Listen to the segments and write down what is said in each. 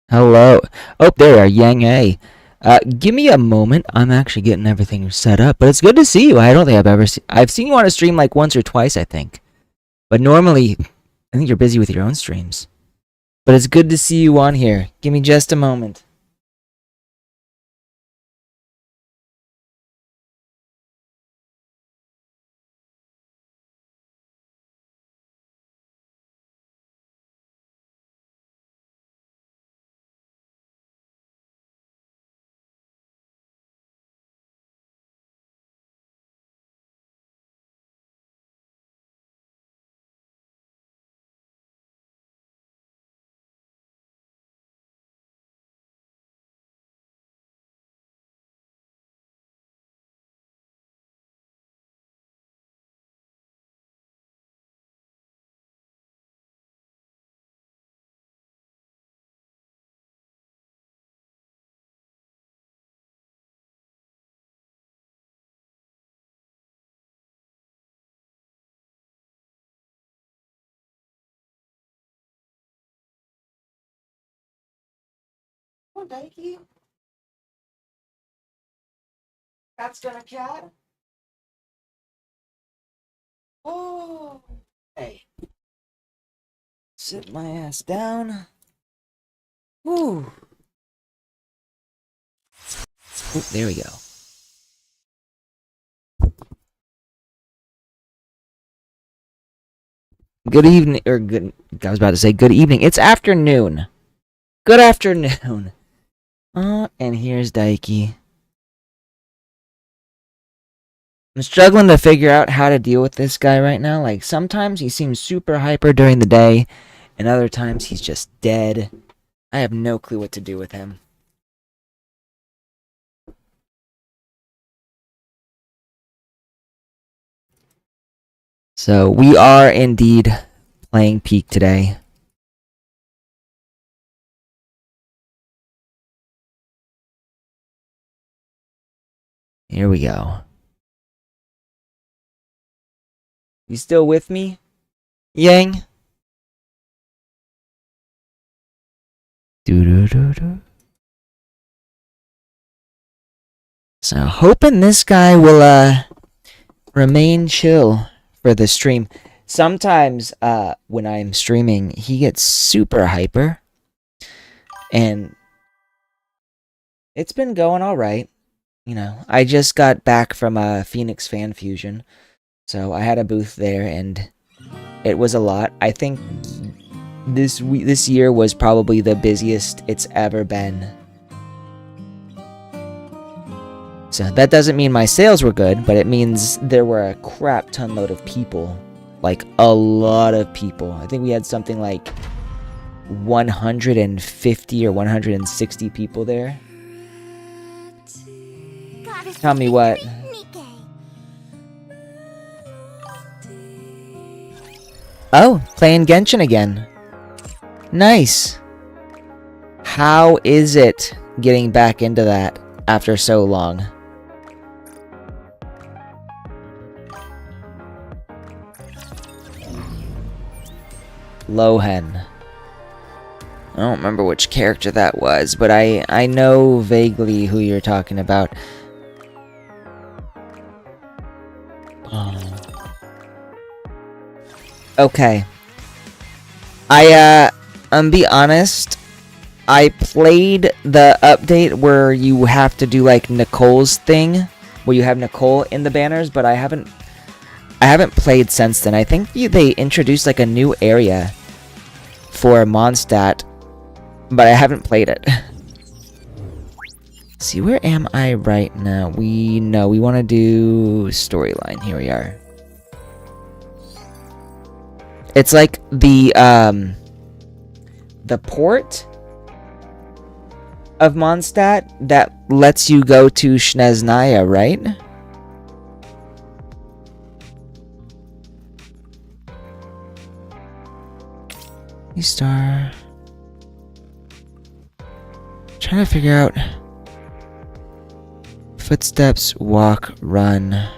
Hello. Oh, there you are, Yang A. Give me a moment. I'm actually getting everything set up, but it's good to see you. I don't think I've seen you on a stream like once or twice, I think. But normally, I think you're busy with your own streams. But it's good to see you on here. Give me just a moment. Oh, Daiki. Cat's gonna cat. Oh. Hey. Sit my ass down. Woo. Ooh, there we go. Good evening, or good. I was about to say good evening. It's afternoon. Good afternoon. And here's Daiki. I'm struggling to figure out how to deal with this guy right now. Like, sometimes he seems super hyper during the day, and other times he's just dead. I have no clue what to do with him. So, we are indeed playing Peak today. Here we go. You still with me, Yang? Doo-doo-doo-doo. So, hoping this guy will, remain chill for the stream. Sometimes, when I'm streaming, he gets super hyper. And it's been going alright. You know, I just got back from a Phoenix Fan Fusion. So I had a booth there, and it was a lot. I think this year was probably the busiest it's ever been. So that doesn't mean my sales were good, but it means there were a crap ton load of people. Like, a lot of people. I think we had something like 150 or 160 people there. Tell me what. Oh, playing Genshin again. Nice. How is it getting back into that after so long? Lohen. I don't remember which character that was, but I know vaguely who you're talking about. Okay. Be honest, I played the update where you have to do like Nicole's thing, where you have Nicole in the banners, but I haven't played since then. I think they introduced like a new area for Mondstadt, but I haven't played it. See, where am I right now? We want to do storyline. Here we are. It's like the port of Mondstadt that lets you go to Snezhnaya, right? Star. Trying to figure out footsteps, walk, run.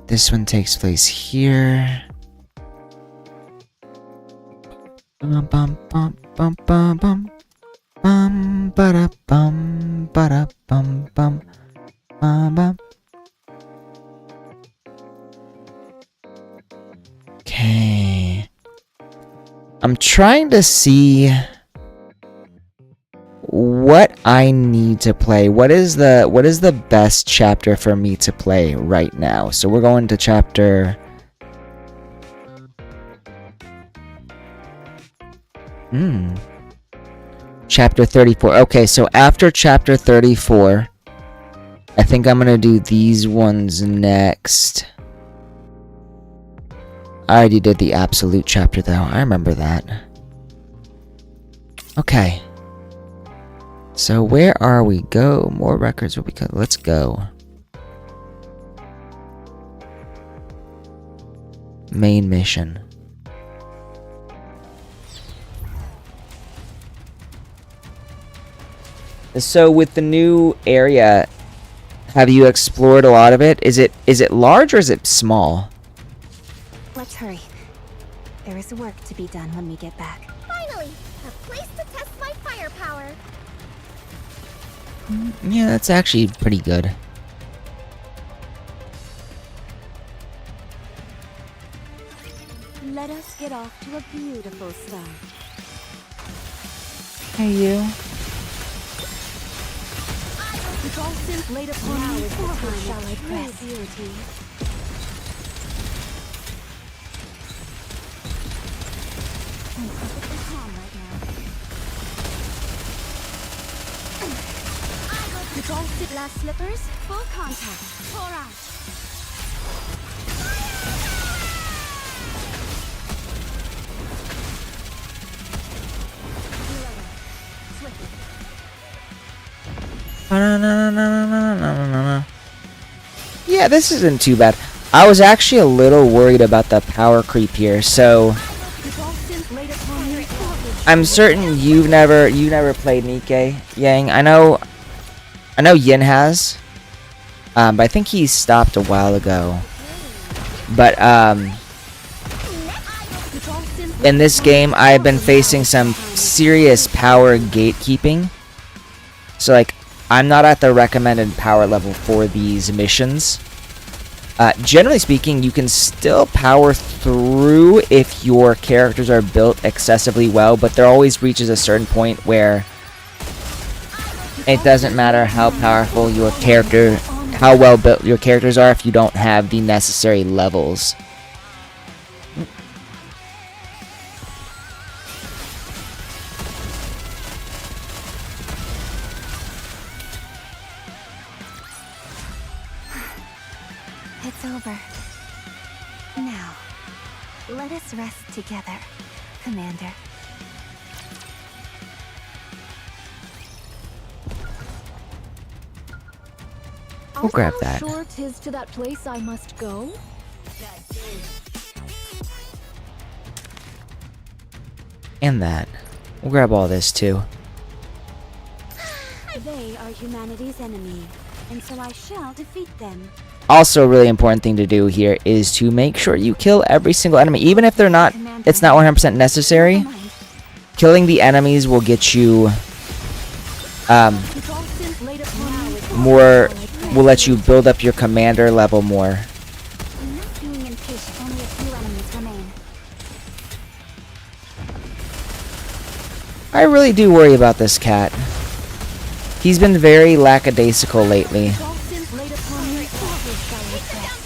This one takes place here. Bum bum bum bum bum bum bum ba bum ba bum bum bum. Okay. I'm trying to see what I need to play. What is the best chapter for me to play right now? So we're going to chapter Chapter 34. Okay, so after chapter 34, I think I'm gonna do these ones next. I already did the absolute chapter though. I remember that. Okay. So where are we? Go. More records will be cut. Let's go. Main mission. So with the new area, have you explored a lot of it? Is it large or is it small? Let's hurry. There is work to be done when we get back. Finally, a place to test my firepower. Yeah, that's actually pretty good. Let us get off to a beautiful start. Hey, you. The Dolphins laid upon now is the time shall I press beauty. I'm perfectly calm right now. The Dolphin last slippers, full contact. Pour out. Yeah, this isn't too bad. I was actually a little worried about the power creep here, so I'm certain you've never played Nikke, Yang. I know Yin has, but I think he stopped a while ago. But in this game, I've been facing some serious power gatekeeping. So like, I'm not at the recommended power level for these missions. Generally speaking, you can still power through if your characters are built excessively well, but there always reaches a certain point where it doesn't matter how powerful your character, how well built your characters are if you don't have the necessary levels. It's over. Now, let us rest together, Commander. We'll grab that. Sure 'tis to that place I must go. And that. We'll grab all this too. They are humanity's enemy, and so I shall defeat them. Also, a really important thing to do here is to make sure you kill every single enemy, even if they're not. It's not 100% necessary. Killing the enemies will get you more. Will let you build up your commander level more. I'm not being impatient. Only a few enemies remain. I really do worry about this cat. He's been very lackadaisical lately. Dolphins laid upon me, forward shall we press.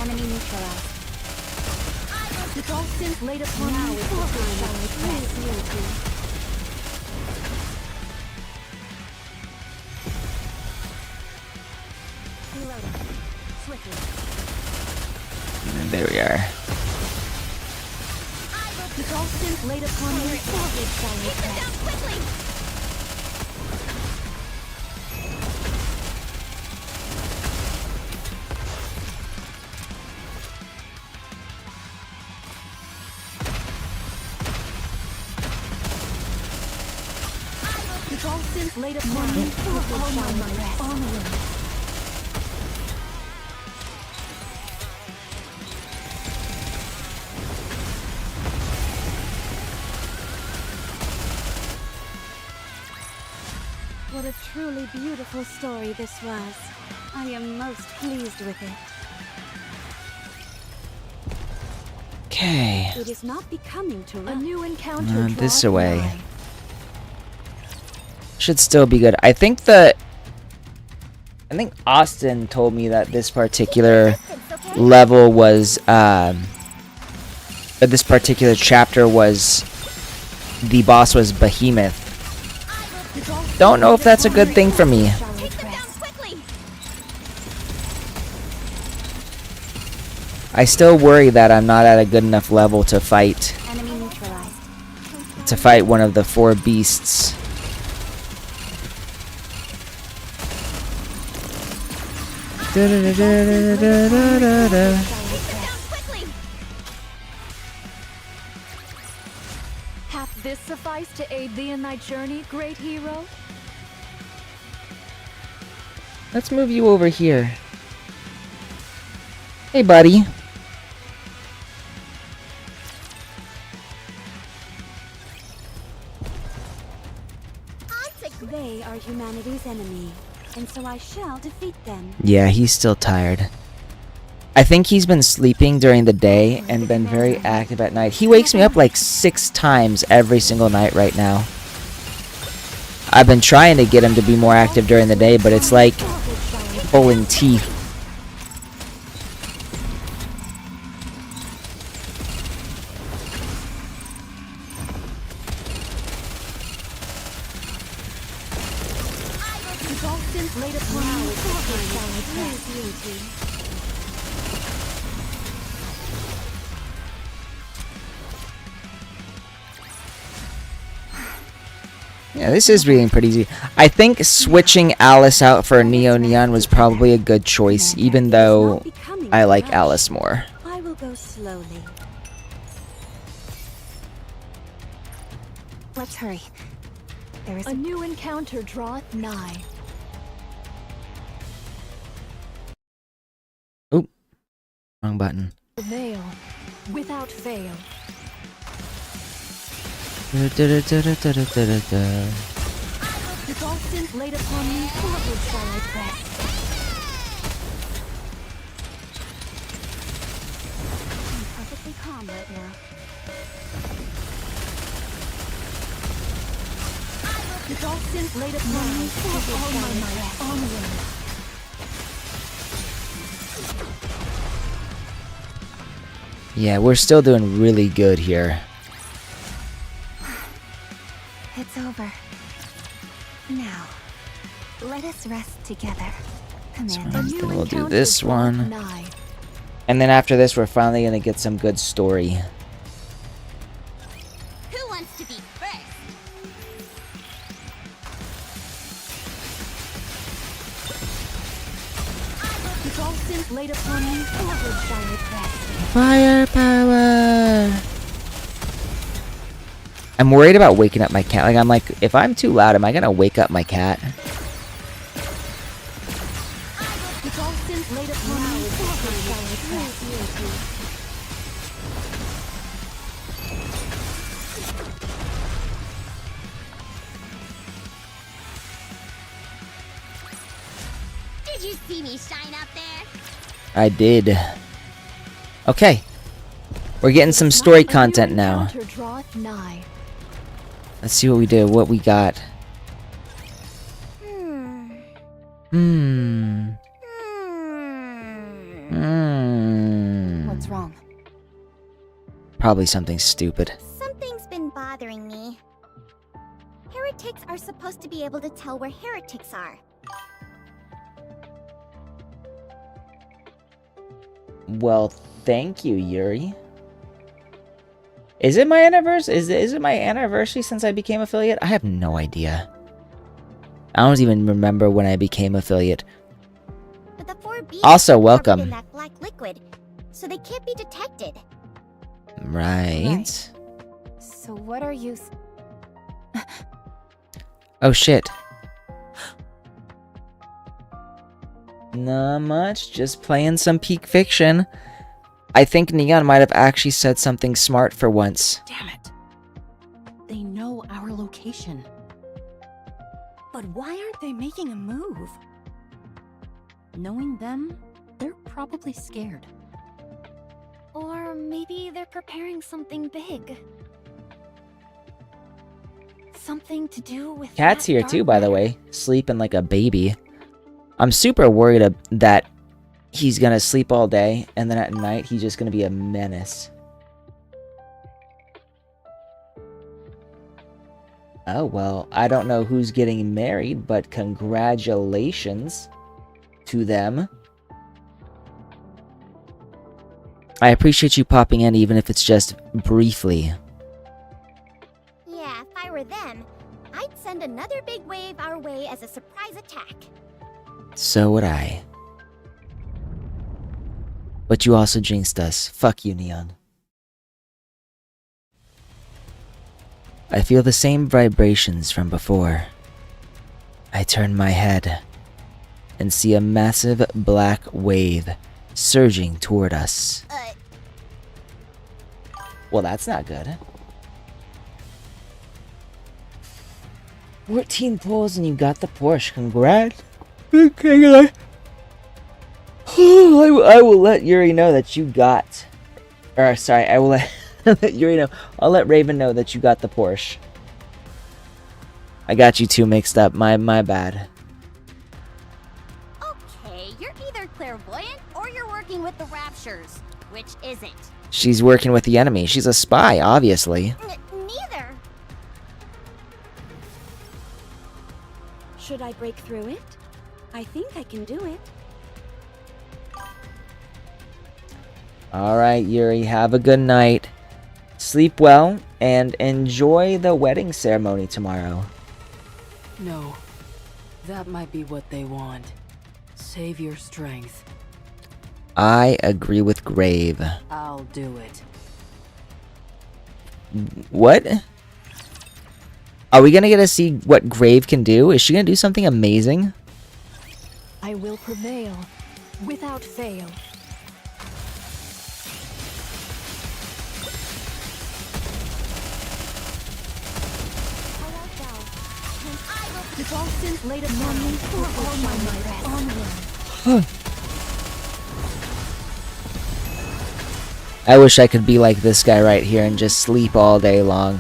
Enemy neutralized. The Dolphins laid upon me, forward shall we press. Reloading. Swiftly. And there we are. The Dolphins laid upon me, forward shall we press. all sins laid upon me, all my might, onward. What a truly beautiful story this was. I am most pleased with it. Okay. It is not becoming to run. A new encounter This draws away. nigh. Should still be good. I think Austin told me that this particular level was that this particular chapter was the boss was Behemoth. Don't know if that's a good thing for me. Take them down quickly. I still worry that I'm not at a good enough level to fight Enemy neutralized. one of the 4 beasts. Down quickly. Hath this sufficed to aid thee in thy journey, great hero? Let's move you over here. Hey, buddy. They are humanity's enemy, and so I shall defeat them. Yeah, he's still tired. I think he's been sleeping during the day and been very active at night. He wakes me up like 6 times every single night right now. I've been trying to get him to be more active during the day, but it's like pulling teeth. Exaltants laid upon me, unity. Yeah, this is reading pretty easy. I think switching Alice out for Neo Neon was probably a good choice, even though I like Alice more. I will go slowly. Let's hurry. There is a new encounter draweth nigh. Oop. Wrong button. Veil, without fail. Exaltants laid upon me, forward shall I press. I'm perfectly calm right now. Exaltants laid upon me, forward shall I press. Onward. Yeah, we're still doing really good here. It's over. Now, let us rest together. Commander. Then we'll do this one. And then after this, we're finally gonna get some good story. Who wants to be first? Exaltants laid upon me, forward shall I press. Firepower! I'm worried about waking up my cat. Like, I'm like, if I'm too loud, am I gonna wake up my cat? Exaltants laid upon me, forward shall I press. Did you see me shine up there? I did. Okay. We're getting some story content now. Encounter draweth nigh. Let's see what we did, what we got. Hmm. Hmm. Hmm. Hmm. What's wrong? Probably something stupid. Something's been bothering me. Heretics are supposed to be able to tell where heretics are. Well, thank you, Yuri. Is it my anniversary? Is it my anniversary since I became affiliate? I have no idea. I don't even remember when I became affiliate. But the 4 beasts Also, are covered welcome. in that black liquid, so they can't be detected. Right. So what are you... Oh shit. Not much, just playing some Peak Fiction. I think Neon might have actually said something smart for once. Damn it. They know our location. But why aren't they making a move? Knowing them, they're probably scared. Or maybe they're preparing something big. Something to do with Cat's that here dark too, by the matter. way, sleeping like a baby. I'm super worried that he's gonna sleep all day, and then at night he's just gonna be a menace. Oh, well, I don't know who's getting married, but congratulations to them. I appreciate you popping in, even if it's just briefly. Yeah, if I were them, I'd send another big wave our way as a surprise attack. So would I. But you also jinxed us. Fuck you, Neon. I feel the same vibrations from before. I turn my head and see a massive black wave surging toward us. Well, that's not good. 14 pulls and you got the Porsche. Congrats. Okay, I will let Yuri know that you got... Or, sorry, I will let Yuri know. I'll let Raven know that you got the Porsche. I got you two mixed up. My bad. Okay, you're either clairvoyant or you're working with the Raptures. Which isn't? She's working with the enemy. She's a spy, obviously. Neither. Should I break through it? I think I can do it. Alright, Yuri, have a good night. Sleep well, and enjoy the wedding ceremony tomorrow. No. That might be what they want. Save your strength. I agree with Grave. I'll do it. What? Are we gonna get to see what Grave can do? Is she gonna do something amazing? I will prevail without fail. It's all since laid upon me for all my might. Onward. I wish I could be like this guy right here and just sleep all day long.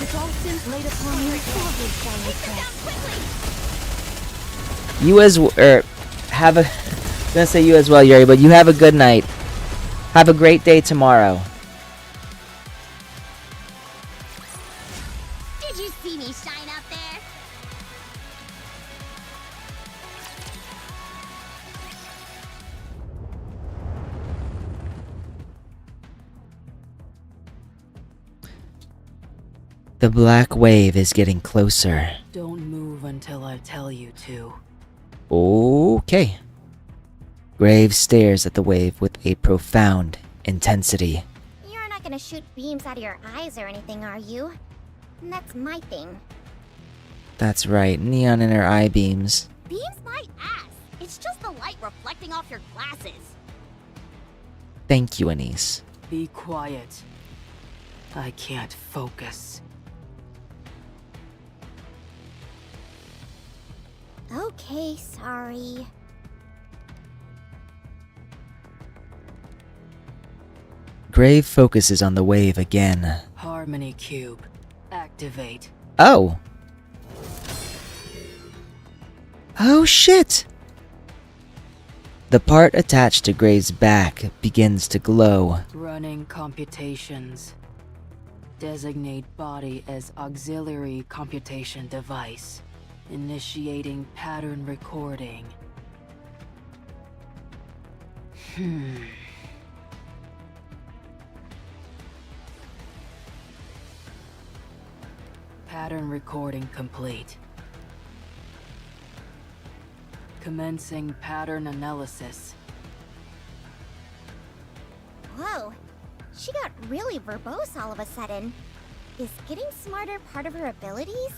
It's all since laid upon me for all my You as have a gonna say you as well, Yuri, but you have a good night. Have a great day tomorrow. Did you see me shine up there? The black wave is getting closer. Don't move until I tell you to. Okay. Grave stares at the wave with a profound intensity. You're not gonna shoot beams out of your eyes or anything, are you? That's my thing. That's right, neon in her eye beams. Beams my ass! It's just the light reflecting off your glasses. Thank you, Anise. Be quiet. I can't focus. Okay, sorry. Grave focuses on the wave again. Harmony Cube. Activate. Oh! Oh shit! The part attached to Grave's back begins to glow. Running computations. Designate body as auxiliary computation device. Initiating pattern recording. Pattern recording complete. Commencing pattern analysis. Whoa. She got really verbose all of a sudden. Is getting smarter part of her abilities?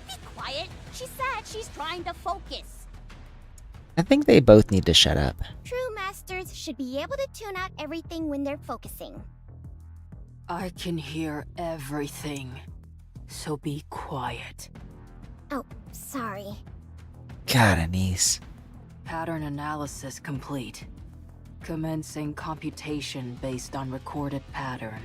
Be quiet. She said she's trying to focus. I think they both need to shut up. True masters should be able to tune out everything when they're focusing. I can hear everything, so be quiet. Oh, sorry. God, Anise. Pattern analysis complete. Commencing computation based on recorded pattern.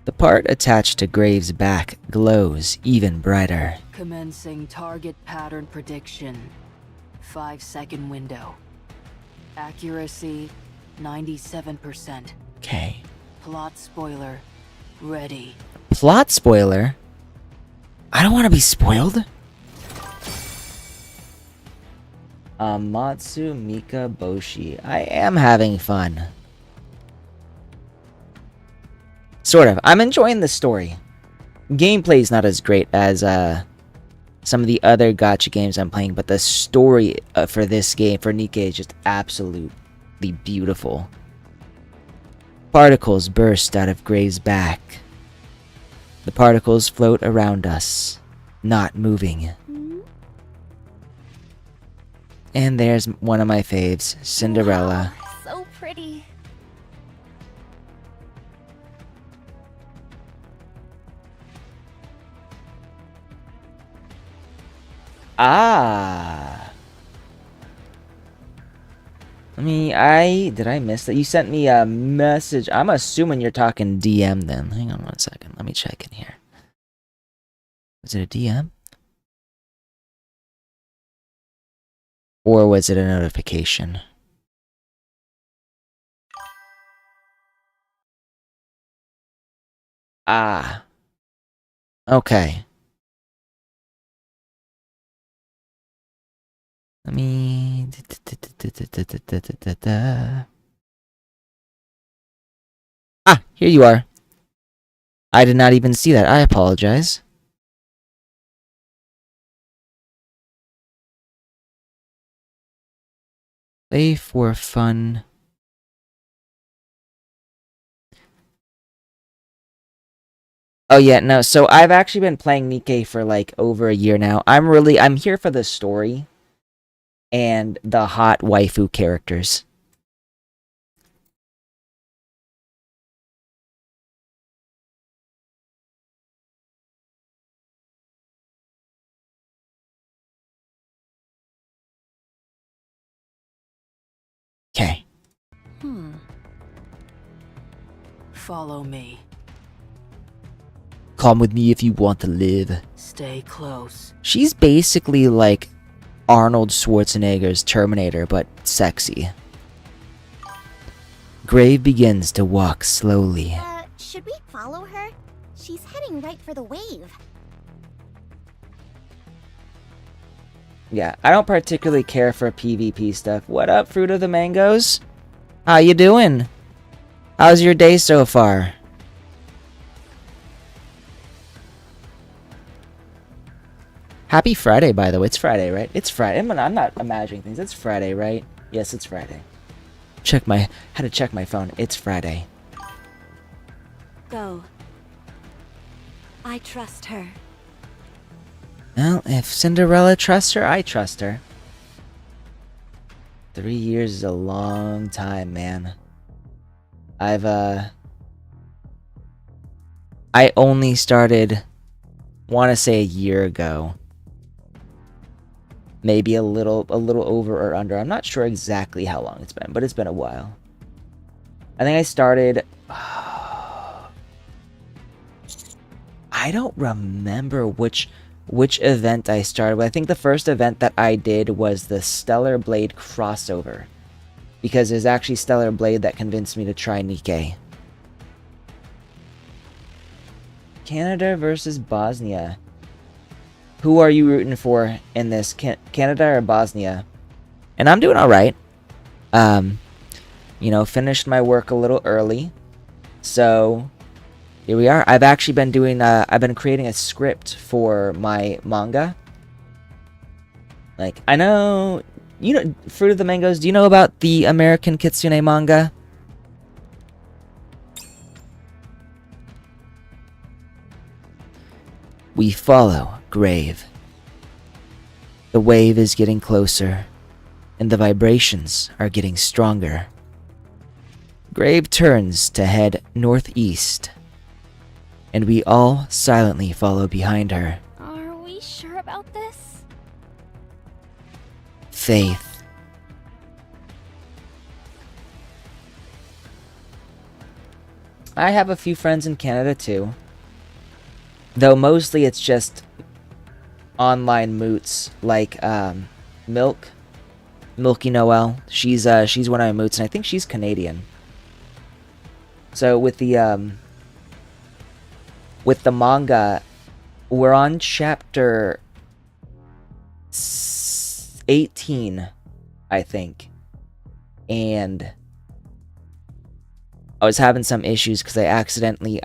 The part attached to Graves' back glows even brighter. Commencing target pattern prediction. 5-second window. Accuracy 97%. Okay. Plot spoiler ready. Plot spoiler? I don't want to be spoiled. Matsu Mika Boshi. I am having fun. Sort of. I'm enjoying the story. Gameplay's not as great as some of the other gacha games I'm playing, but the story for this game, for Nikke, is just absolutely beautiful. Particles burst out of Gray's back. The particles float around us, not moving. And there's one of my faves, Cinderella. Wow, so pretty. Ah. Did I miss that? You sent me a message. I'm assuming you're talking DM then. Hang on one second. Let me check in here. Was it a DM? Or was it a notification? Ah. Okay. Let me... Ah, here you are. I did not even see that. I apologize. Play for fun. Oh yeah, no, so I've actually been playing Nikke for like over a year now. I'm here for the story and the hot waifu characters. Okay. Follow me. Come with me if you want to live. Stay close. She's basically like Arnold Schwarzenegger's Terminator, but sexy. Grave begins to walk slowly. Should we follow her? She's heading right for the wave. Yeah, I don't particularly care for PvP stuff. What up, Fruit of the Mangoes? How you doing? How's your day so far? Happy Friday, by the way. It's Friday, right? It's Friday. I'm not imagining things. It's Friday, right? Yes, it's Friday. Had to check my phone. It's Friday. Go. I trust her. Well, if Cinderella trusts her, I trust her. 3 years is a long time, man. I only started, want to say a year ago. Maybe a little over or under. I'm not sure exactly how long it's been, but it's been a while. I think I started... I don't remember which event I started with. I think the first event that I did was the Stellar Blade crossover. Because it was actually Stellar Blade that convinced me to try Nikke. Canada versus Bosnia. Who are you rooting for in this? Canada or Bosnia? And I'm doing alright. You know, finished my work a little early. So, here we are. I've actually been doing, I've been creating a script for my manga. Like, I know you know, Fruit of the Mangoes, do you know about the American Kitsune manga? We follow Grave. The wave is getting closer, and the vibrations are getting stronger. Grave turns to head northeast, and we all silently follow behind her. Are we sure about this? Faith. I have a few friends in Canada too. Though mostly it's just online moots like Milky Noel. She's one of my moots, and I think she's Canadian. So with the manga, we're on chapter 18, I think. And I was having some issues because I accidentally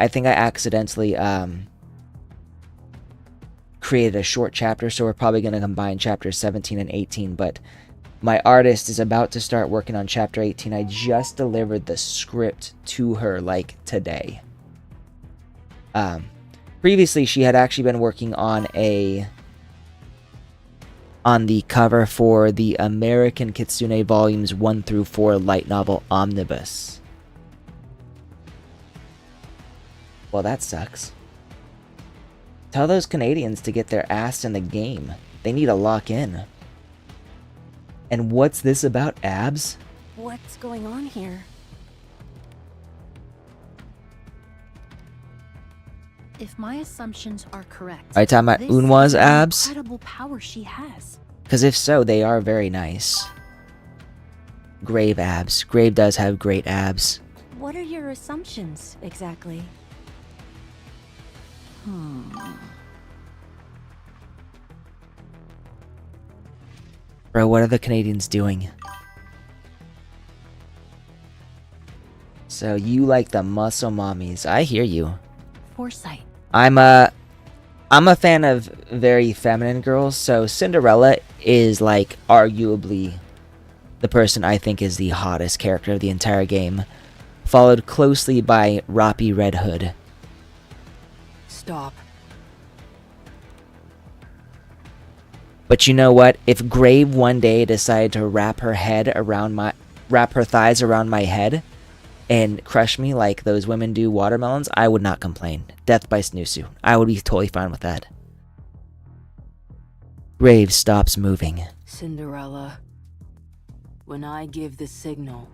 created a short chapter, so we're probably going to combine chapters 17 and 18, but my artist is about to start working on chapter 18. I just delivered the script to her, like, today. Previously, she had actually been working on the cover for the American Kitsune Volumes 1 through 4 light novel Omnibus. Well, that sucks. Tell those Canadians to get their ass in the game. They need to lock in. And what's this about abs? What's going on here? If my assumptions are correct, Are you talking about this Unwa's is an abs? incredible power she has. Because if so, they are very nice. Grave abs. Grave does have great abs. What are your assumptions exactly? Bro, what are the Canadians doing? So you like the muscle mommies. I hear you. Foresight. I'm a fan of very feminine girls, so Cinderella is like arguably the person I think is the hottest character of the entire game, followed closely by Roppy Red Hood. Stop. But you know what? If Grave one day decided to wrap her thighs around my head and crush me like those women do watermelons, I would not complain. Death by Snoozu. I would be totally fine with that. Grave stops moving. Cinderella, when I give the signal,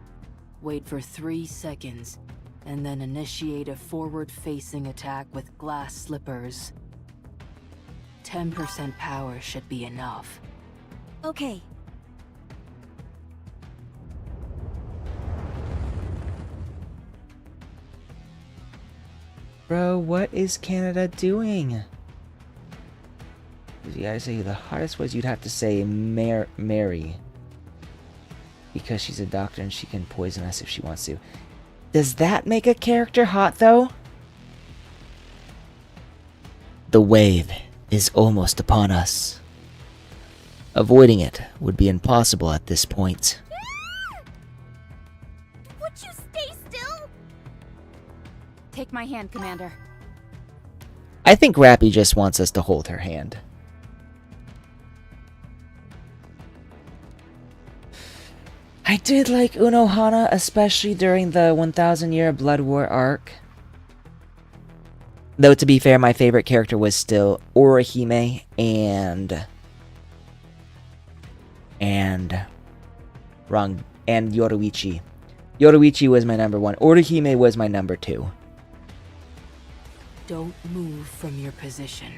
wait for 3 seconds, and then initiate a forward-facing attack with glass slippers. 10% power should be enough. Okay. Bro, what is Canada doing? You gotta say the hardest was you'd have to say Mary. Because she's a doctor and she can poison us if she wants to. Does that make a character hot, though? The wave is almost upon us. Avoiding it would be impossible at this point. Would you stay still? Take my hand, Commander. I think Rappy just wants us to hold her hand. I did like Unohana, especially during the 1000 Year Blood War arc. Though, to be fair, my favorite character was still Orihime and Yoruichi. Yoruichi was my number 1. Orihime was my number 2. Don't move from your position.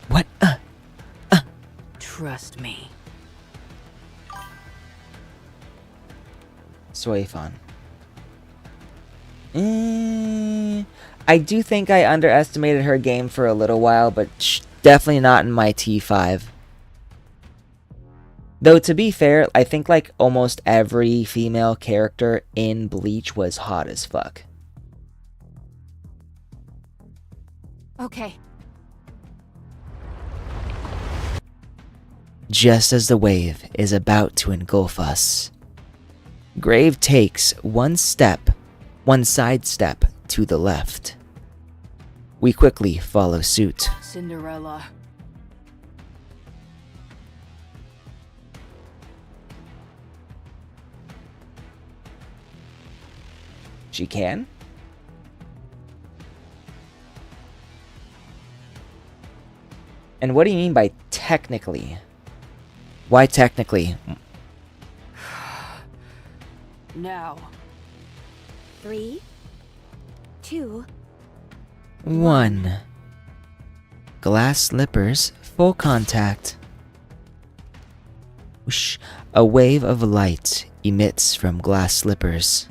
What? Trust me. Soifan. I do think I underestimated her game for a little while, but definitely not in my T5. Though, to be fair, I think like almost every female character in Bleach was hot as fuck. Okay. just as the wave is about to engulf us. Grave takes one side step to the left. We quickly follow suit. Cinderella. She can? And what do you mean by technically? Why technically? Now. 3, 2, 1. Glass slippers, full contact. Whoosh. A wave of light emits from glass slippers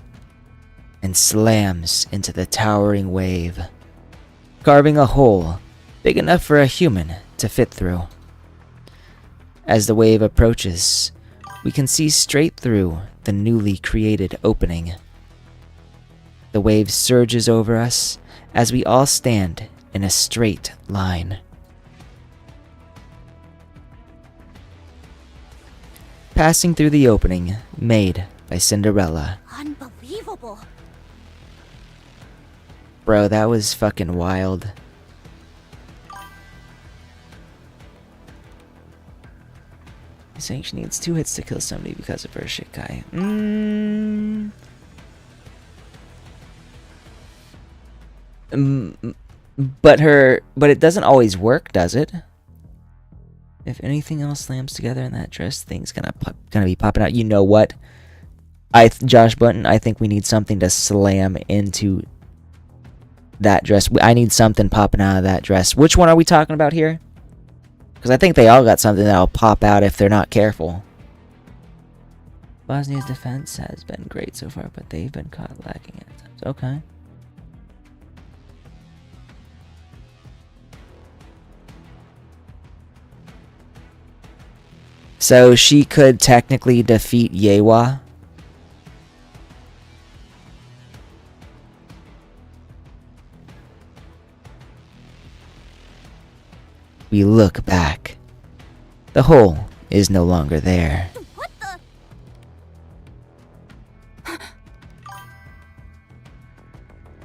and slams into the towering wave, carving a hole big enough for a human to fit through. As the wave approaches, we can see straight through the newly created opening. The wave surges over us as we all stand in a straight line. Passing through the opening made by Cinderella. Unbelievable. Bro, that was fucking wild. He's saying she needs 2 hits to kill somebody because of her Shikai. But it doesn't always work, does it? If anything else slams together in that dress, thing's gonna be popping out. You know what? Josh Button, I think we need something to slam into that dress. I need something popping out of that dress. Which one are we talking about here? Because I think they all got something that'll pop out if they're not careful. Bosnia's defense has been great so far, but they've been caught lacking at times. Okay. So she could technically defeat Yewa. We look back. The hole is no longer there. What the?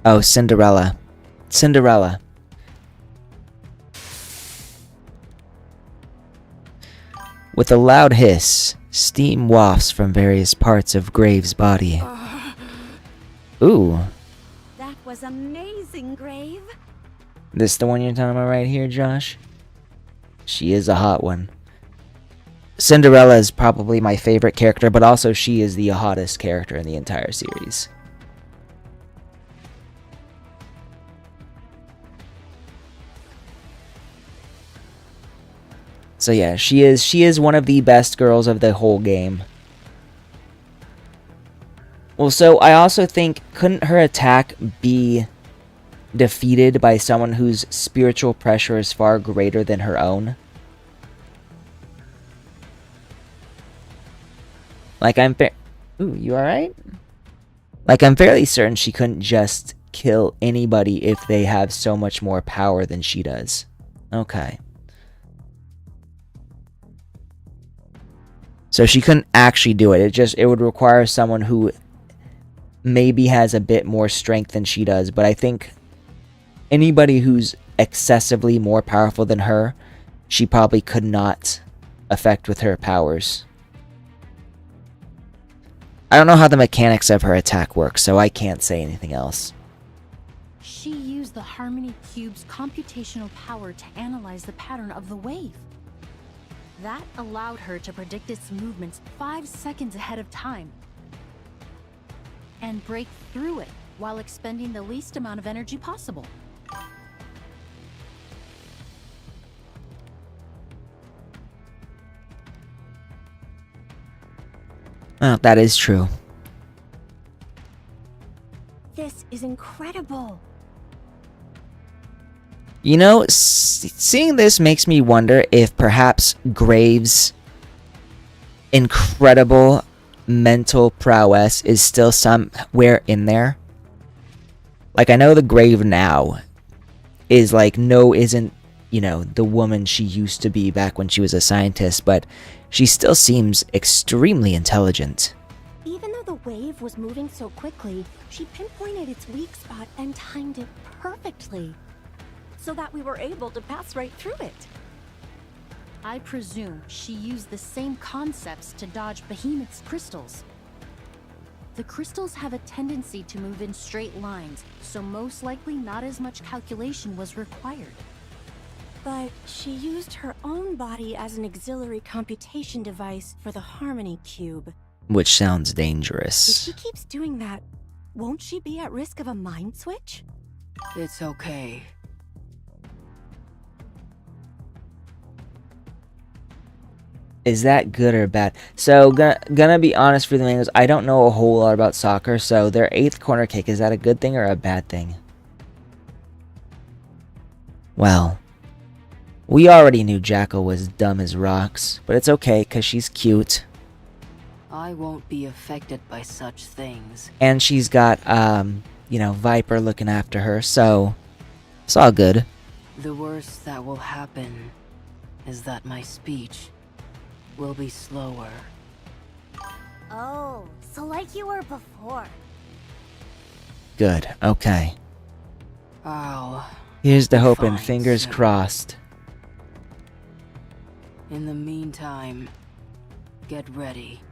Oh, Cinderella. Cinderella. With a loud hiss, steam wafts from various parts of Grave's body. Ooh. that was amazing, Grave. This the one you're talking about right here, Josh? She is a hot one. Cinderella is probably my favorite character, but also she is the hottest character in the entire series. So yeah, she is one of the best girls of the whole game. Well, so I also think, couldn't her attack be defeated by someone whose spiritual pressure is far greater than her own? Like, Ooh, you alright? Like, I'm fairly certain she couldn't just kill anybody if they have so much more power than she does. Okay. So she couldn't actually do it. It would require someone who maybe has a bit more strength than she does, but I think anybody who's excessively more powerful than her, she probably could not affect with her powers. I don't know how the mechanics of her attack work, so I can't say anything else. She used the Harmony Cube's computational power to analyze the pattern of the wave. That allowed her to predict its movements 5 seconds ahead of time and break through it while expending the least amount of energy possible. Well, that is true. This is incredible. You know, seeing this makes me wonder if perhaps Graves' incredible mental prowess is still somewhere in there. Like, I know the Grave now is like, isn't you know, the woman she used to be back when she was a scientist, but she still seems extremely intelligent. Even though the wave was moving so quickly, she pinpointed its weak spot and timed it perfectly, so that we were able to pass right through it. I presume she used the same concepts to dodge Behemoth's crystals. The crystals have a tendency to move in straight lines, so most likely not as much calculation was required. But she used her own body as an auxiliary computation device for the Harmony Cube. Which sounds If dangerous. she keeps doing that, won't she be at risk of a mind switch? It's okay. Is that good or bad? So, gonna be honest for the Mangoes, I don't know a whole lot about soccer, so their 8th corner kick, is that a good thing or a bad thing? Well, we already knew Jackal was dumb as rocks, but it's okay, because she's cute. I won't be affected by such things. And she's got, you know, Viper looking after her, so it's all good. The worst that will happen is that my speech will be slower. Oh, so like you were before. Good, okay. Ow. Here's to hoping, Fine, fingers Simba. crossed. In the meantime, get ready.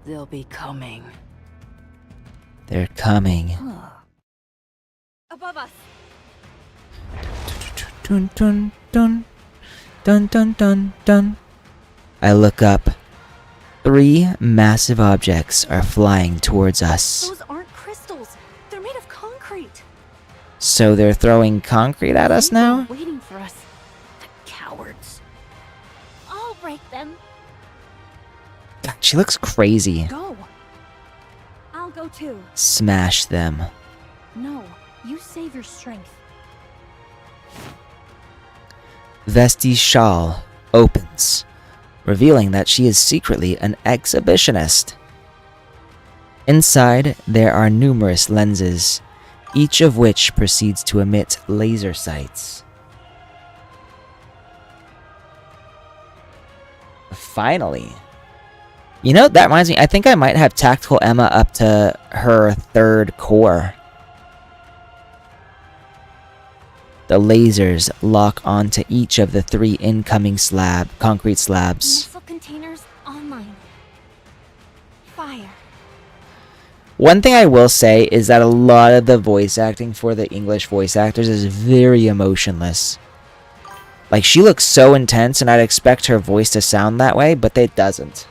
They'll be coming. They're coming. Above us! Dun dun dun. Dun dun dun dun. I look up. 3 massive objects are flying towards us. Those aren't crystals. They're made of concrete. So they're throwing concrete at us They were now? waiting for us. The cowards. I'll break them. God, she looks crazy. Go. I'll go too. Smash them. No, you save your strength. Vesti's shawl opens, revealing that she is secretly an exhibitionist. Inside, there are numerous lenses, each of which proceeds to emit laser sights. Finally. You know, that reminds me, I think I might have Tactical Emma up to her 3rd core. The lasers lock onto each of the 3 incoming concrete slabs. Missile containers online. Fire. One thing I will say is that a lot of the voice acting for the English voice actors is very emotionless. Like, she looks so intense, and I'd expect her voice to sound that way, but it doesn't.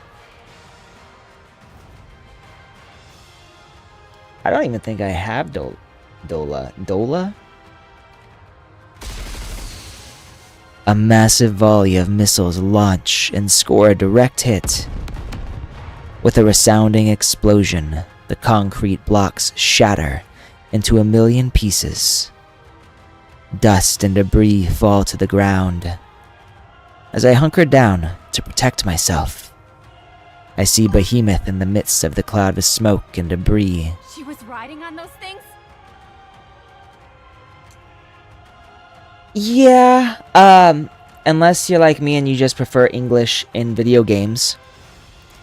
I don't even think I have Dola. Dola? A massive volley of missiles launch and score a direct hit. With a resounding explosion, the concrete blocks shatter into a million pieces. Dust and debris fall to the ground. As I hunker down to protect myself, I see Behemoth in the midst of the cloud of smoke and debris. She was riding on those things? Yeah, unless you're like me and you just prefer English in video games,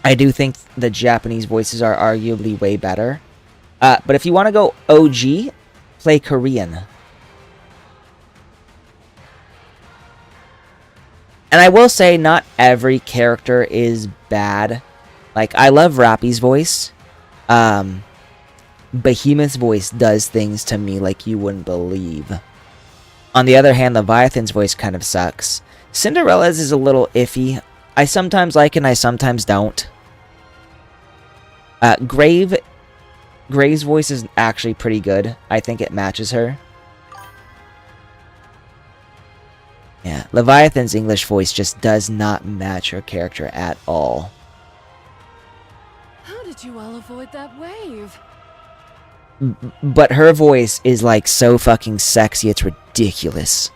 I do think the Japanese voices are arguably way better. But if you want to go OG, play Korean. And I will say, not every character is bad. Like, I love Rappy's voice. Behemoth's voice does things to me like you wouldn't believe. On the other hand, Leviathan's voice kind of sucks. Cinderella's is a little iffy. I sometimes like it and I sometimes don't. Grave's voice is actually pretty good. I think it matches her. Yeah, Leviathan's English voice just does not match her character at all. How did you all avoid that wave? But her voice is like so fucking sexy, it's ridiculous.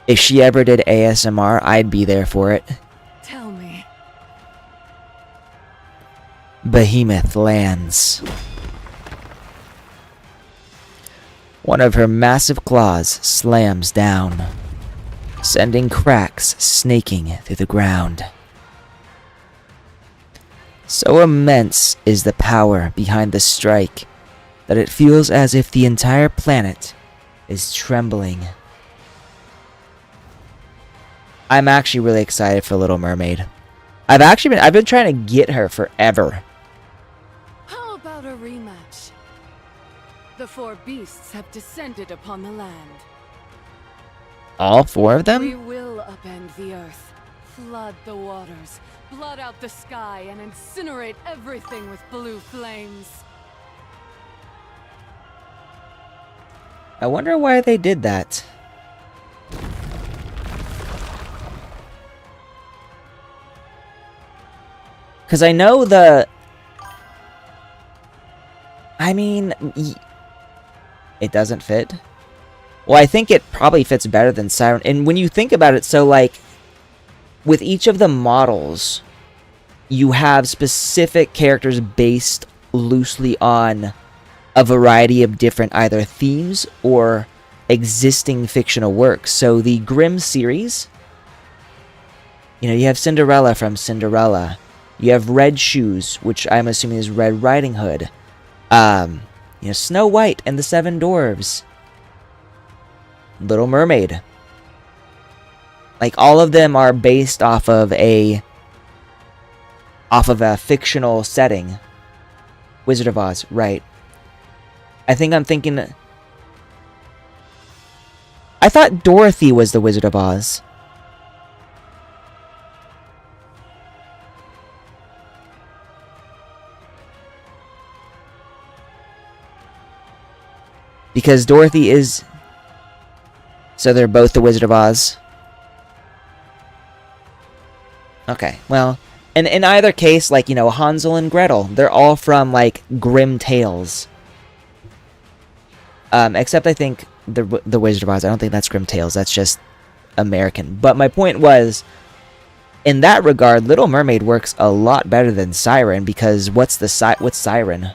If she ever did ASMR, I'd be there for it. Tell me. Behemoth lands. One of her massive claws slams down, sending cracks snaking through the ground. So immense is the power behind the strike that it feels as if the entire planet is trembling. I'm actually really excited for Little Mermaid. I've been trying to get her forever. How about a rematch? The four beasts have descended upon the land. All four of We them? will upend the earth, flood the waters, blot out the sky, and incinerate everything with blue flames. I wonder why they did that. Because I know it doesn't fit. Well, I think it probably fits better than Siren. And when you think about it, so like, with each of the models, you have specific characters based loosely on a variety of different either themes or existing fictional works. So the Grimm series, you have Cinderella from Cinderella. You have Red Shoes, which I'm assuming is Red Riding Hood. Snow White and the Seven Dwarves. Little Mermaid. Like, all of them are based off of a fictional setting. Wizard of Oz, right. I thought Dorothy was the Wizard of Oz. Because Dorothy is... So they're both the Wizard of Oz? Okay, well... And in either case, like, Hansel and Gretel, they're all from, like, Grimm Tales. Except I think the Wizard of Oz, I don't think that's Grimm Tales, that's just American. But my point was, in that regard, Little Mermaid works a lot better than Siren, because what's Siren?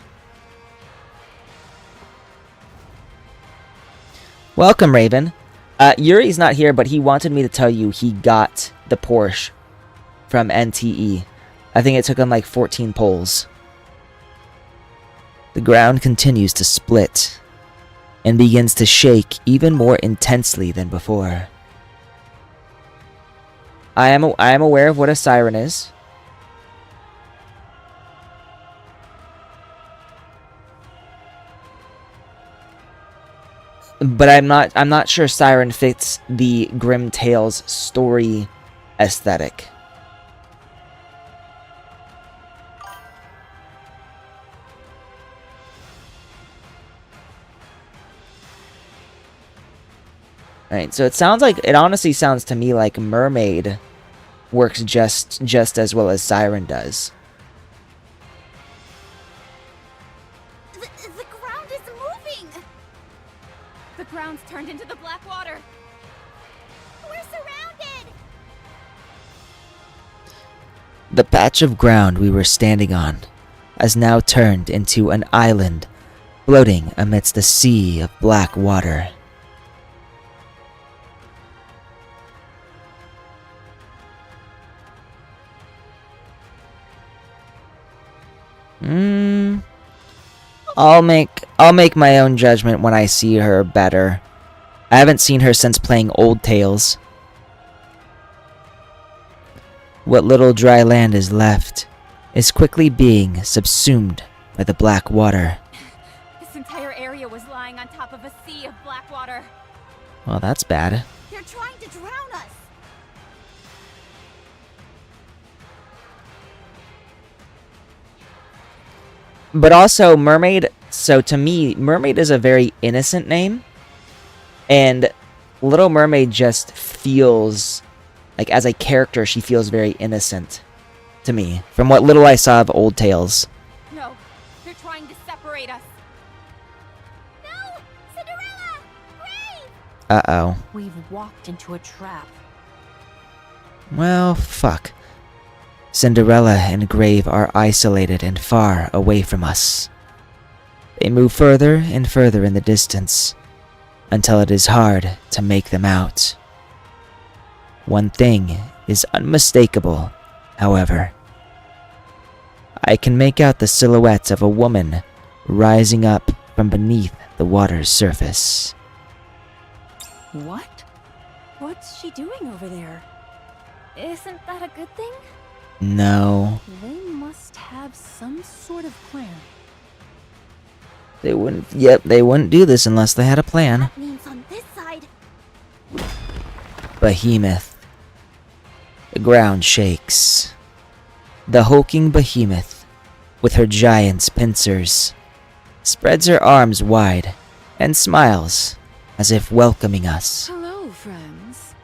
Welcome, Raven. Yuri's not here, but he wanted me to tell you he got the Porsche from NTE. I think it took him like 14 polls. The ground continues to split and begins to shake even more intensely than before. I am aware of what a siren is. But I'm not sure Siren fits the Grimm Tales story aesthetic. Alright, so it honestly sounds to me like Mermaid works just as well as Siren does. The ground is moving! The ground's turned into the black water. We're surrounded! The patch of ground we were standing on has now turned into an island floating amidst a sea of black water. I'll make my own judgment when I see her better. I haven't seen her since playing Old Tales. What little dry land is left is quickly being subsumed by the black water. This entire area was lying on top of a sea of black water. Well, that's bad. They're trying to drown us! But also, Mermaid... So, to me, Mermaid is a very innocent name. And Little Mermaid just feels... Like, as a character, she feels very innocent. To me. From what little I saw of Old Tales. No, they're trying to separate us. No! Cinderella! Brave! Uh-oh. We've walked into a trap. Well, fuck. Cinderella and Grave are isolated and far away from us. They move further and further in the distance, until it is hard to make them out. One thing is unmistakable, however. I can make out the silhouette of a woman rising up from beneath the water's surface. What? What's she doing over there? Isn't that a good thing? No, They must have some sort of plan. they wouldn't. Yep, they wouldn't do this unless they had a plan. That means on this side. Behemoth. The ground shakes. The hulking behemoth, with her giant's pincers, spreads her arms wide and smiles as if welcoming us. Hello, friends.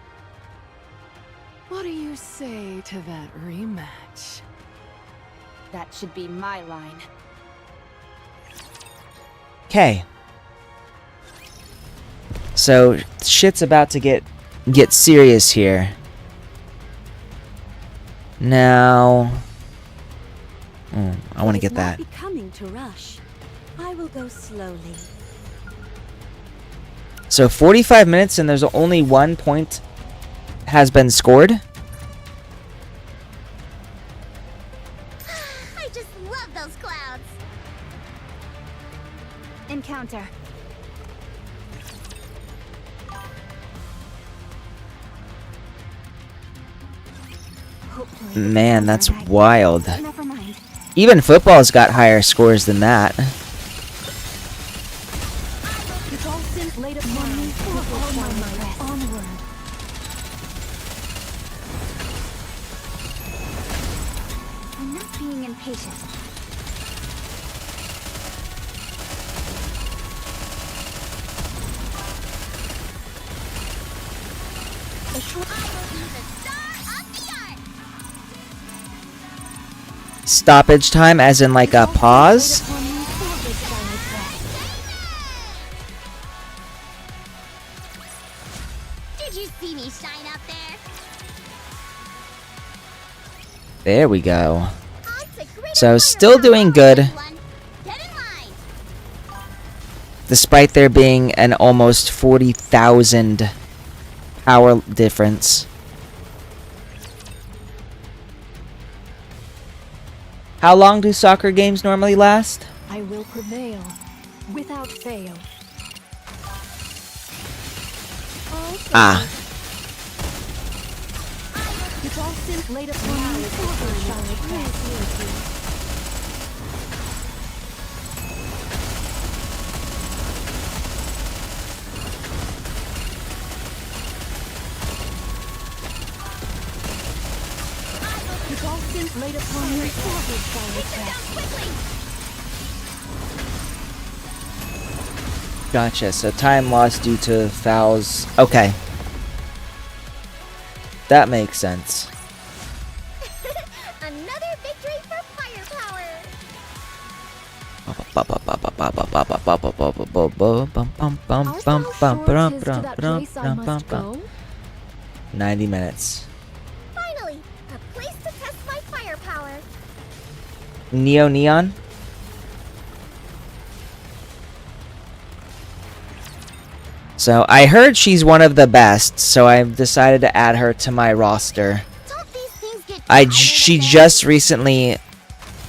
What do you say to that rematch? That should be my line. Okay. So shit's about to get serious here. Now, I want to get that. It is not becoming to rush. I will go slowly. So 45 minutes and there's only 1 point has been scored. I just love those clouds. Encounter. Hopefully, Man, that's wild. Never mind. Even football's got higher scores than that. It's all since laid upon me with all my might. Onward. I'm not being impatient. I will be the star of the art. Stoppage time as in like a pause. Did you see me shine up there? There we go. On to greater So fire still power, doing good, everyone. Get in line. despite there being an almost 40,000 power difference. How long do soccer games normally last? I will prevail without fail. Ah, It's all since laid upon me shall it pass. It's all since laid upon me shall it pass. gotcha. So time lost due to fouls. Okay. That makes sense. Another victory for firepower. Art thou sure 'tis to that place I must go? 90 minutes. Finally, a place to test my firepower. Neo Neon? So I heard she's one of the best, so I've decided to add her to my roster. Don't these things get She just recently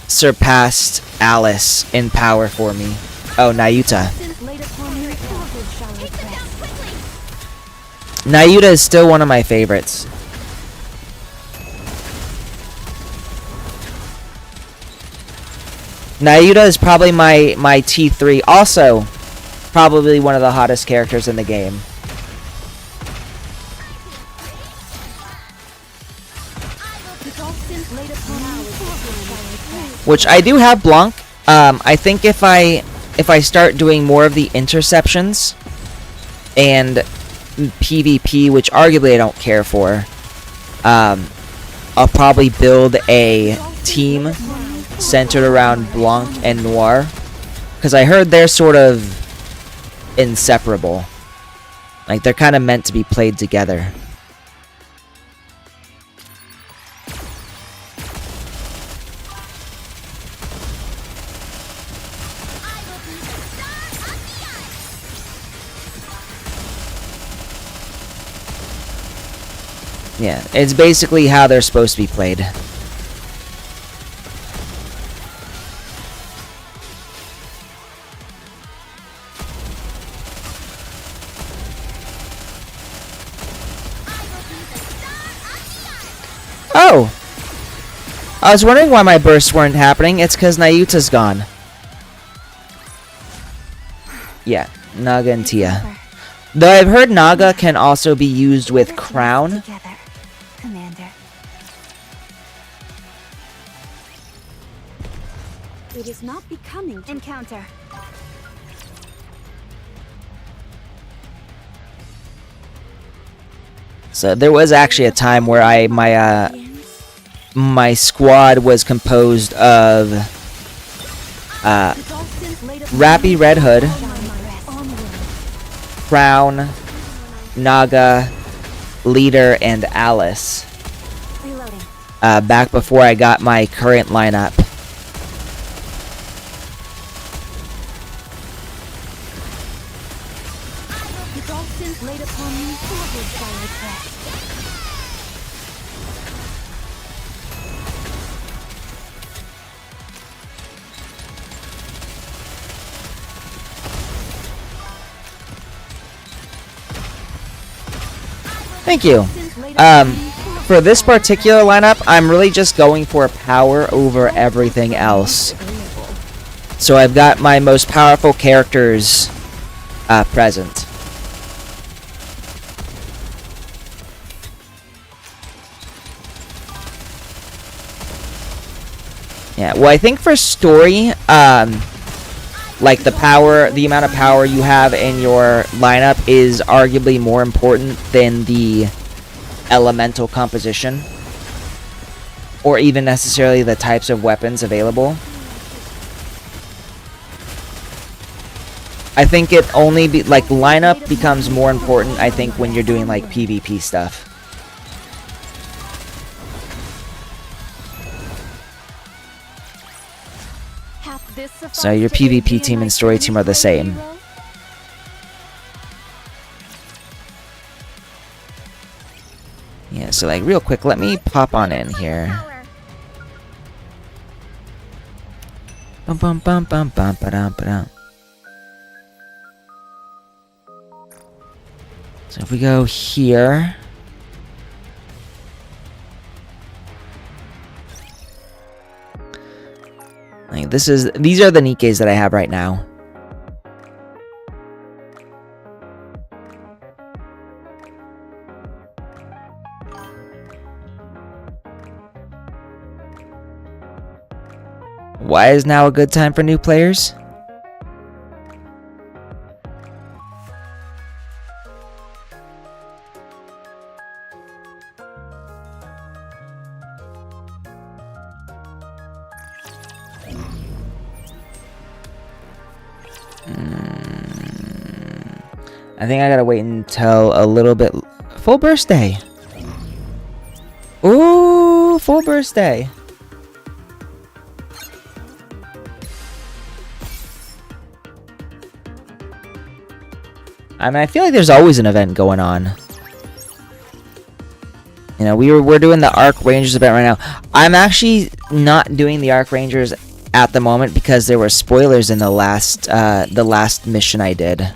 surpassed Alice in power for me. Oh, Nayuta. Since laid upon me shall it pass. Nayuta is still one of my favorites. Nayuta is probably my T3. Also, probably one of the hottest characters in the game. It's all since laid upon me shall it pass. Which I do have Blanc. I think if I start doing more of the interceptions and PvP, which arguably I don't care for, I'll probably build a team centered around Blanc and Noir, because I heard they're sort of inseparable. Like, they're kind of meant to be played together. Yeah, it's basically how they're supposed to be played. Oh! I was wondering why my bursts weren't happening. It's because Nayuta's gone. Yeah, Naga and Tia. Though I've heard Naga can also be used with Crown. Together, Commander. It is not becoming to encounter. So there was actually a time where my squad was composed of Rappy Red Hood, Crown, Naga, Leader, and Alice. Reloading. Back before I got my current lineup. With all sins laid upon me, forward shall I press. Thank you. For this particular lineup, I'm really just going for power over everything else. So I've got my most powerful characters present. Yeah, well, I think for story, like the amount of power you have in your lineup is arguably more important than the elemental composition, or even necessarily the types of weapons available. I think it only lineup becomes more important, I think, when you're doing like PvP stuff. So your PvP team and story team are the same. Yeah, so like real quick, let me pop on in here. Bum bum bum bum bum ba dum ba dum. So if we go here. Like these are the Nikkes that I have right now. Why is now a good time for new players? I think I gotta wait until a little bit. Full birthday. Ooh, full birthday. I mean, I feel like there's always an event going on. You know, we're doing the Arc Rangers event right now. I'm actually not doing the Arc Rangers at the moment because there were spoilers in the last mission I did.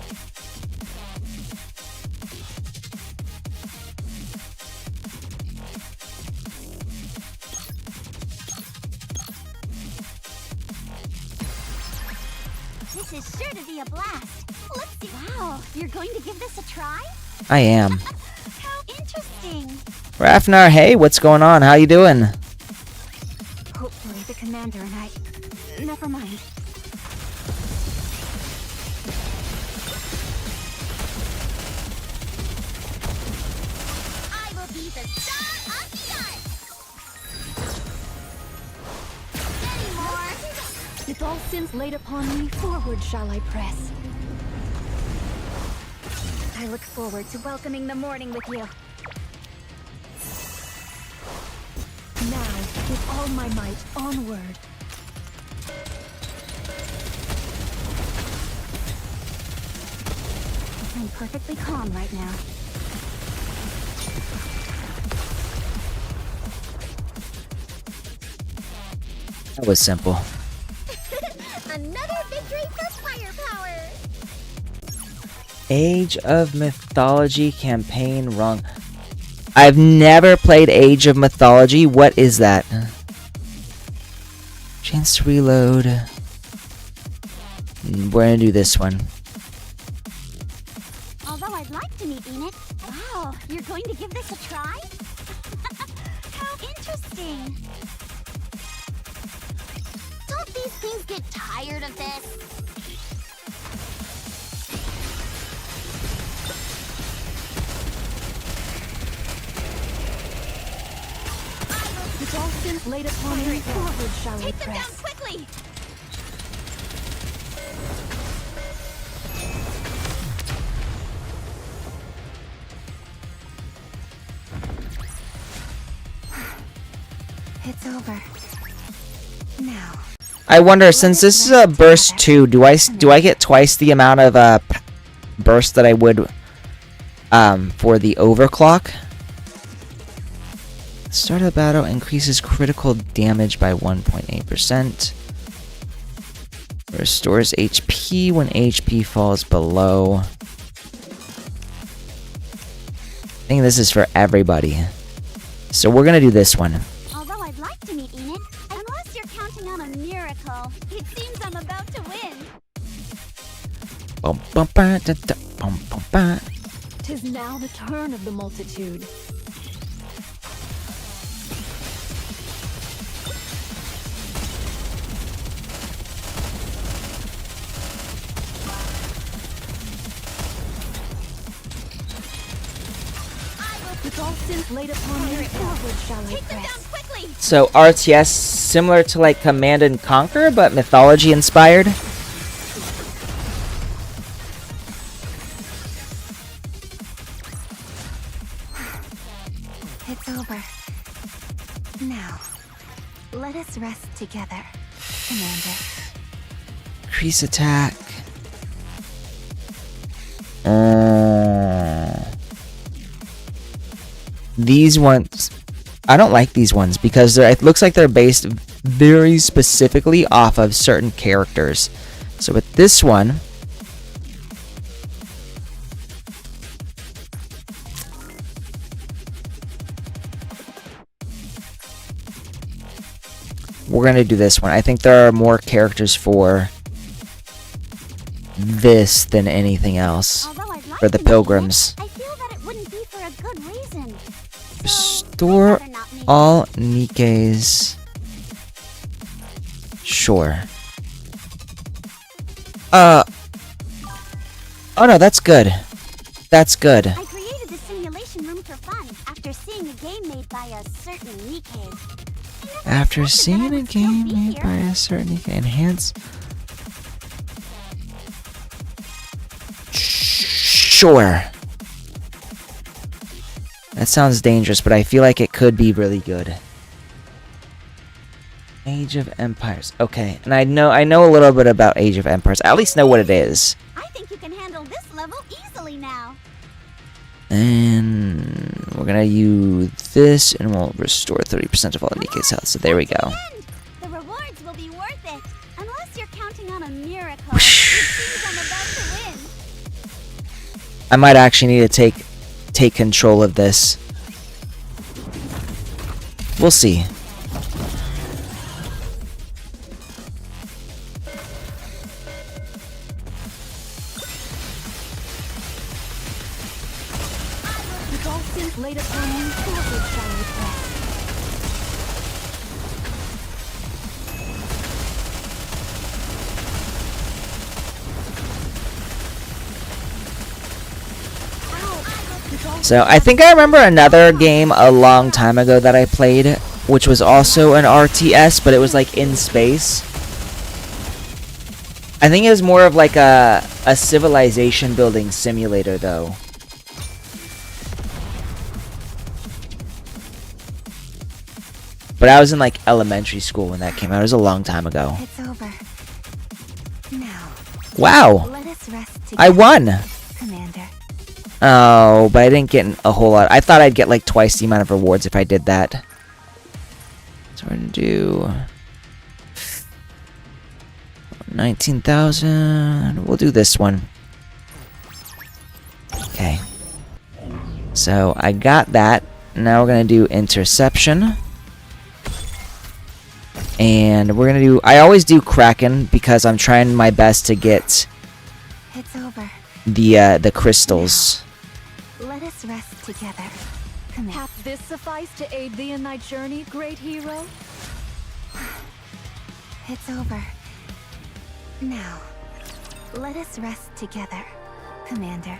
This is sure to be a blast. Let's see. Wow, you're going to give this a try? I am. How interesting. Rafnar, hey, what's going on? How you doing? Hopefully the commander and I... Never mind. I will be the star of the art. Any more? With all sins laid upon me, forward shall I press. I look forward to welcoming the morning with you. Now, with all my might, onward. I'm perfectly calm right now. That was simple. Another victory for firepower! Age of Mythology campaign wrong. I've never played Age of Mythology. What is that? Chance to reload. We're gonna do this one. Although I'd like to meet Enid. Wow, you're going to give this a try? How interesting. Don't these things get tired of this? The dolphin laid upon me, forward shall we Take them down press. quickly! It's over. Now. I wonder, since this is a burst 2, do I get twice the amount of burst that I would for the overclock? Start of the battle increases critical damage by 1.8%. Restores HP when HP falls below. I think this is for everybody. So we're gonna do this one. Although I'd like to meet Enid, unless you're counting on a miracle, it seems I'm about to win. Bum, bum, ba, da, da, bum, bum, ba. 'Tis now the turn of the multitude. The dolphin laid upon me, forward shall we Take them down press. quickly! So RTS similar to like Command and Conquer, but mythology inspired. It's over. Now, let us rest together, Commander. Increase attack. These ones, I don't like these ones because it looks like they're based very specifically off of certain characters. So with this one, we're gonna do this one. I think there are more characters for this than anything else. Although I'd like For the to meet pilgrims. Enid, I feel that it wouldn't be for a good reason. So, Restore I'd rather not meet all Nikes. Sure. Oh no, that's good. That's good. I created the simulation room for fun after seeing a game made by a certain Nikkei. I never After expected that I seeing a would still game be made here. by a certain Nikkei, enhance. Sure. That sounds dangerous, but I feel like it could be really good. Age of Empires. Okay, and I know a little bit about Age of Empires. I at least know what it is. I think you can handle this level easily now. And we're gonna use this, and we'll restore 30% of all Nikke's health. So there we go. And the rewards will be worth it. Unless you're counting on a miracle. It seems I'm about to win. I might actually need to take control of this. We'll see. The dolphin laid upon me, forward shall we press. So I think I remember another game a long time ago that I played, which was also an RTS, but it was like in space. I think it was more of like a civilization building simulator though. But I was in like elementary school when that came out. It was a long time ago. It's over. Now, Wow! let us rest together, I won! Commander. Oh, but I didn't get a whole lot. I thought I'd get like twice the amount of rewards if I did that. So we're gonna do 19,000. We'll do this one. Okay. So I got that. Now we're going to do interception. And we're going to do... I always do Kraken because I'm trying my best to get It's over. the crystals. Let us rest together. Come here. Hath this suffice to aid thee in thy journey, great hero? It's over. Now, let us rest together, Commander.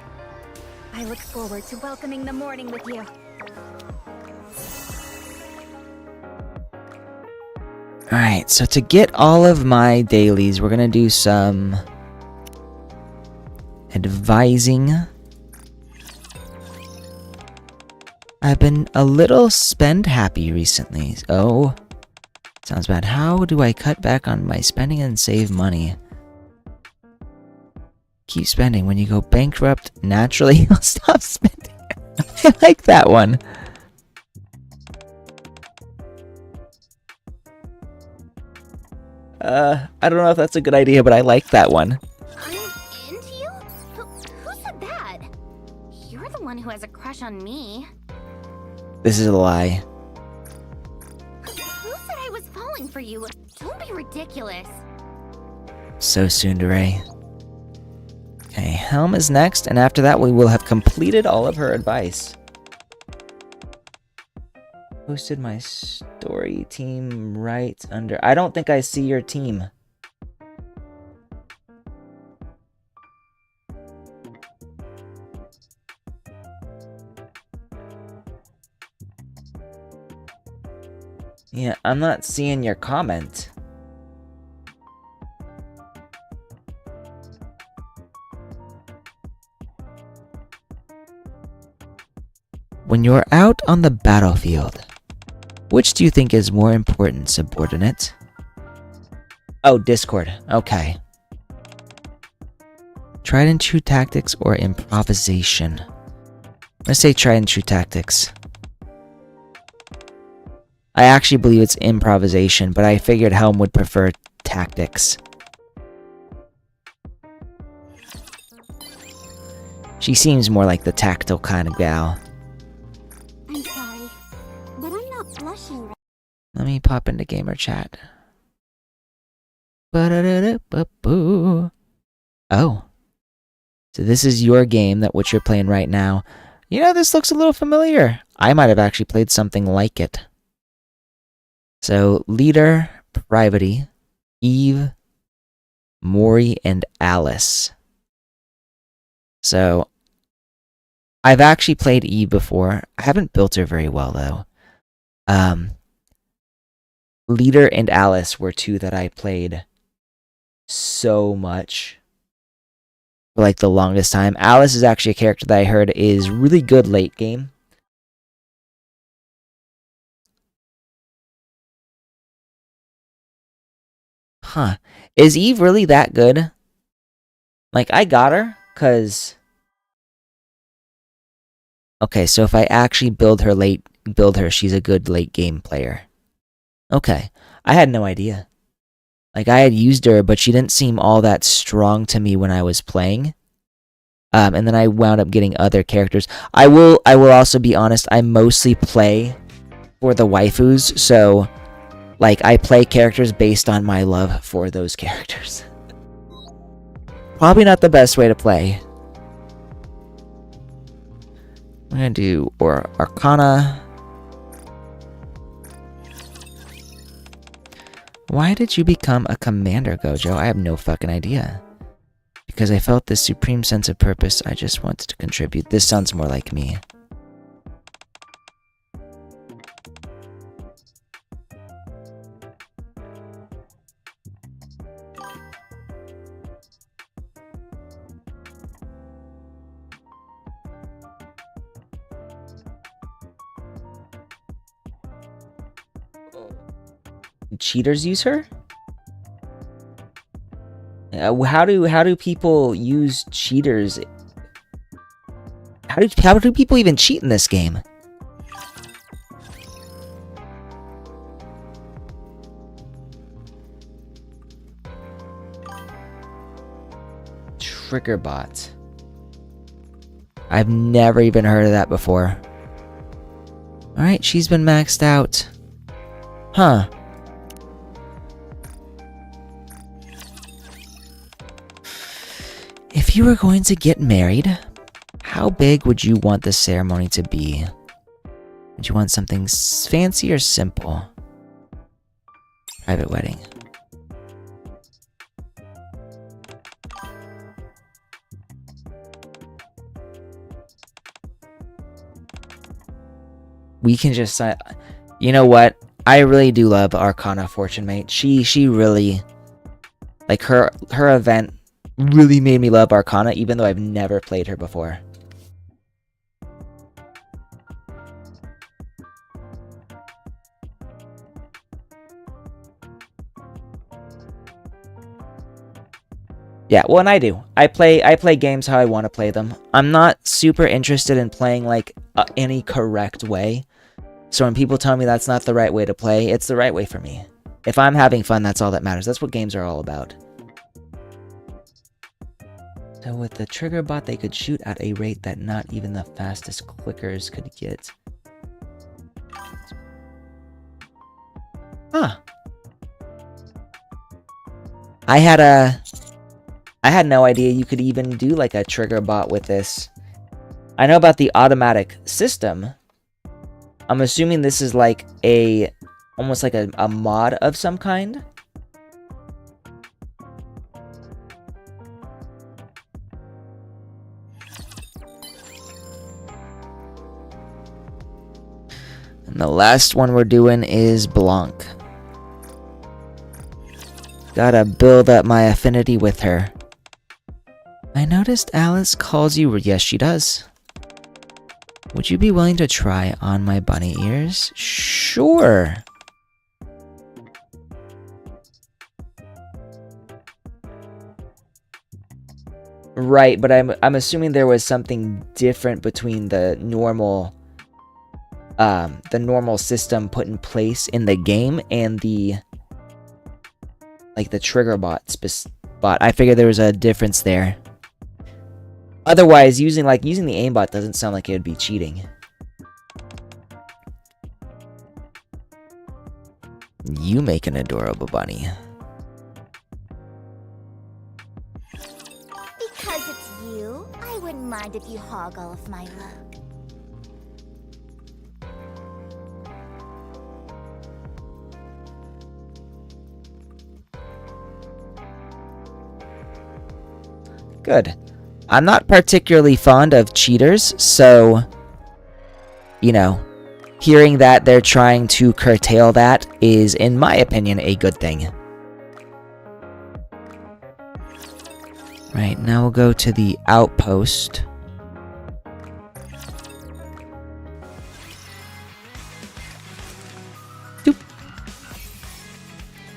I look forward to welcoming the morning with you. Alright, so to get all of my dailies, we're gonna do some advising. I've been a little spend happy recently. Oh, sounds bad. How do I cut back on my spending and save money? Keep spending. When you go bankrupt, naturally you'll stop spending. I like that one. I don't know if that's a good idea, but I like that one. I'm into you? Who said that? You're the one who has a crush on me. This is a lie. Who said I was falling for you? Don't be ridiculous. So soon, Ray. Okay, Helm is next, and after that we will have completed all of her advice. Posted my story team right under... I don't think I see your team. Yeah, I'm not seeing your comment. When you're out on the battlefield, which do you think is more important, subordinate? Oh, Discord. Okay. Tried and true tactics or improvisation? I'm gonna say tried and true tactics. I actually believe it's improvisation, but I figured Helm would prefer tactics. She seems more like the tactile kind of gal. I'm sorry, but I'm not blushing. Let me pop into gamer chat. Ba-da-da-da-ba-boo. Oh. So this is your game, that what you're playing right now. You know, this looks a little familiar. I might have actually played something like it. So, Leader, Private, Eve, Mori, and Alice. So, I've actually played Eve before. I haven't built her very well, though. Leader and Alice were two that I played so much for like the longest time. Alice is actually a character that I heard is really good late game. Huh. Is Eve really that good? Like, I got her, cause... Okay, so if I actually build her, she's a good late game player. Okay. I had no idea. Like, I had used her, but she didn't seem all that strong to me when I was playing. And then I wound up getting other characters. I will also be honest, I mostly play for the waifus, so... Like, I play characters based on my love for those characters. Probably not the best way to play. I'm gonna do Arcana. Why did you become a commander, Gojo? I have no fucking idea. Because I felt this supreme sense of purpose, I just wanted to contribute. This sounds more like me. Cheaters use her? How do people use cheaters? How do people even cheat in this game? trigger bot. I've never even heard of that before. Alright, she's been maxed out. Huh. If you were going to get married, how big would you want the ceremony to be? Would you want something fancy or simple? Private wedding. We can just... you know what? I really do love Arcana Fortune Mate. She really... Like, her event really made me love Arcana, even though I've never played her before. Yeah, well, and I do. I play games how I want to play them. I'm not super interested in playing, like, any correct way. So when people tell me that's not the right way to play, it's the right way for me. If I'm having fun, that's all that matters. That's what games are all about. So with the trigger bot, they could shoot at a rate that not even the fastest clickers could get. Huh. I had no idea you could even do like a trigger bot with this. I know about the automatic system. I'm assuming this is like almost like a mod of some kind. And the last one we're doing is Blanc. Gotta build up my affinity with her. I noticed Alice calls you... Yes, she does. Would you be willing to try on my bunny ears? Sure. Right, but I'm assuming there was something different between the normal system put in place in the game and the trigger bot. I figured there was a difference there. Otherwise, using the aimbot doesn't sound like it would be cheating. You make an adorable bunny. Because it's you, I wouldn't mind if you hog all of my luck. Good. I'm not particularly fond of cheaters, so, you know, hearing that they're trying to curtail that is, in my opinion, a good thing. Right, now we'll go to the outpost. Doop.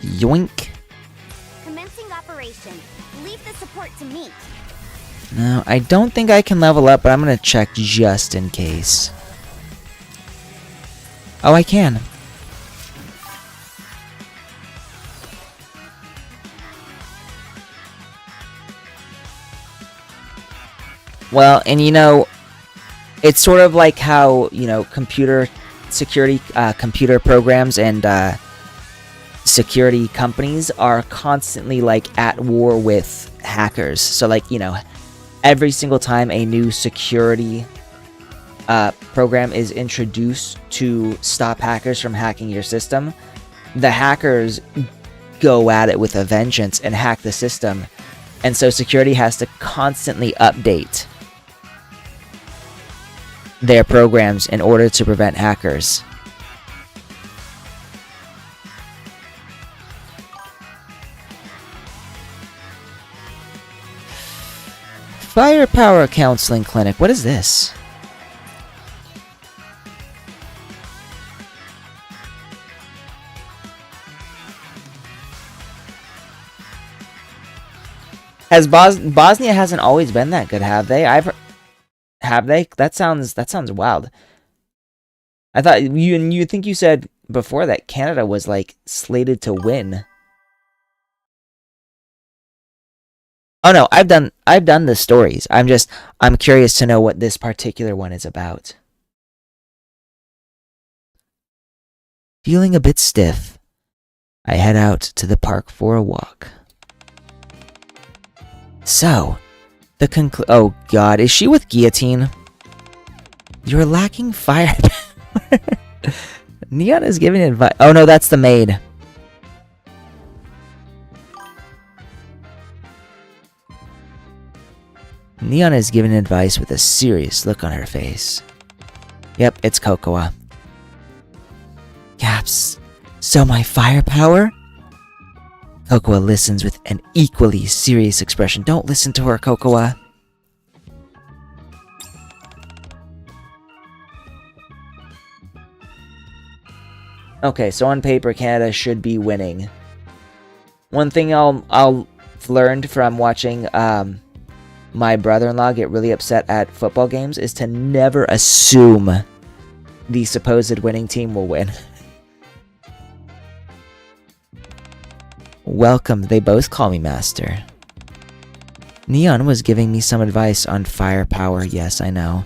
Yoink. Commencing operation. Leave the support to me. No, I don't think I can level up, but I'm gonna check just in case. Oh, I can. Well, and you know, it's sort of like how, you know, computer security, computer programs and security companies are constantly like at war with hackers. So like, you know, every single time a new security program is introduced to stop hackers from hacking your system, the hackers go at it with a vengeance and hack the system. And so security has to constantly update their programs in order to prevent hackers. Firepower Counseling Clinic. What is this? Bosnia hasn't always been that good, have they? Have they? That sounds wild. I thought you think you said before that Canada was like slated to win. Oh no, I've done the stories. I'm curious to know what this particular one is about. Feeling a bit stiff, I head out to the park for a walk. So, oh god, is she with Guillotine? You're lacking fire. Neon is giving advice. Oh no, that's the maid. Neon is giving advice with a serious look on her face. Yep, it's Cocoa. Caps, so my firepower? Cocoa listens with an equally serious expression. Don't listen to her, Cocoa. Okay, so on paper, Canada should be winning. One thing I'll learned from watching my brother-in-law get really upset at football games is to never assume the supposed winning team will win. Welcome, they both call me Master. Neon was giving me some advice on firepower, yes, I know.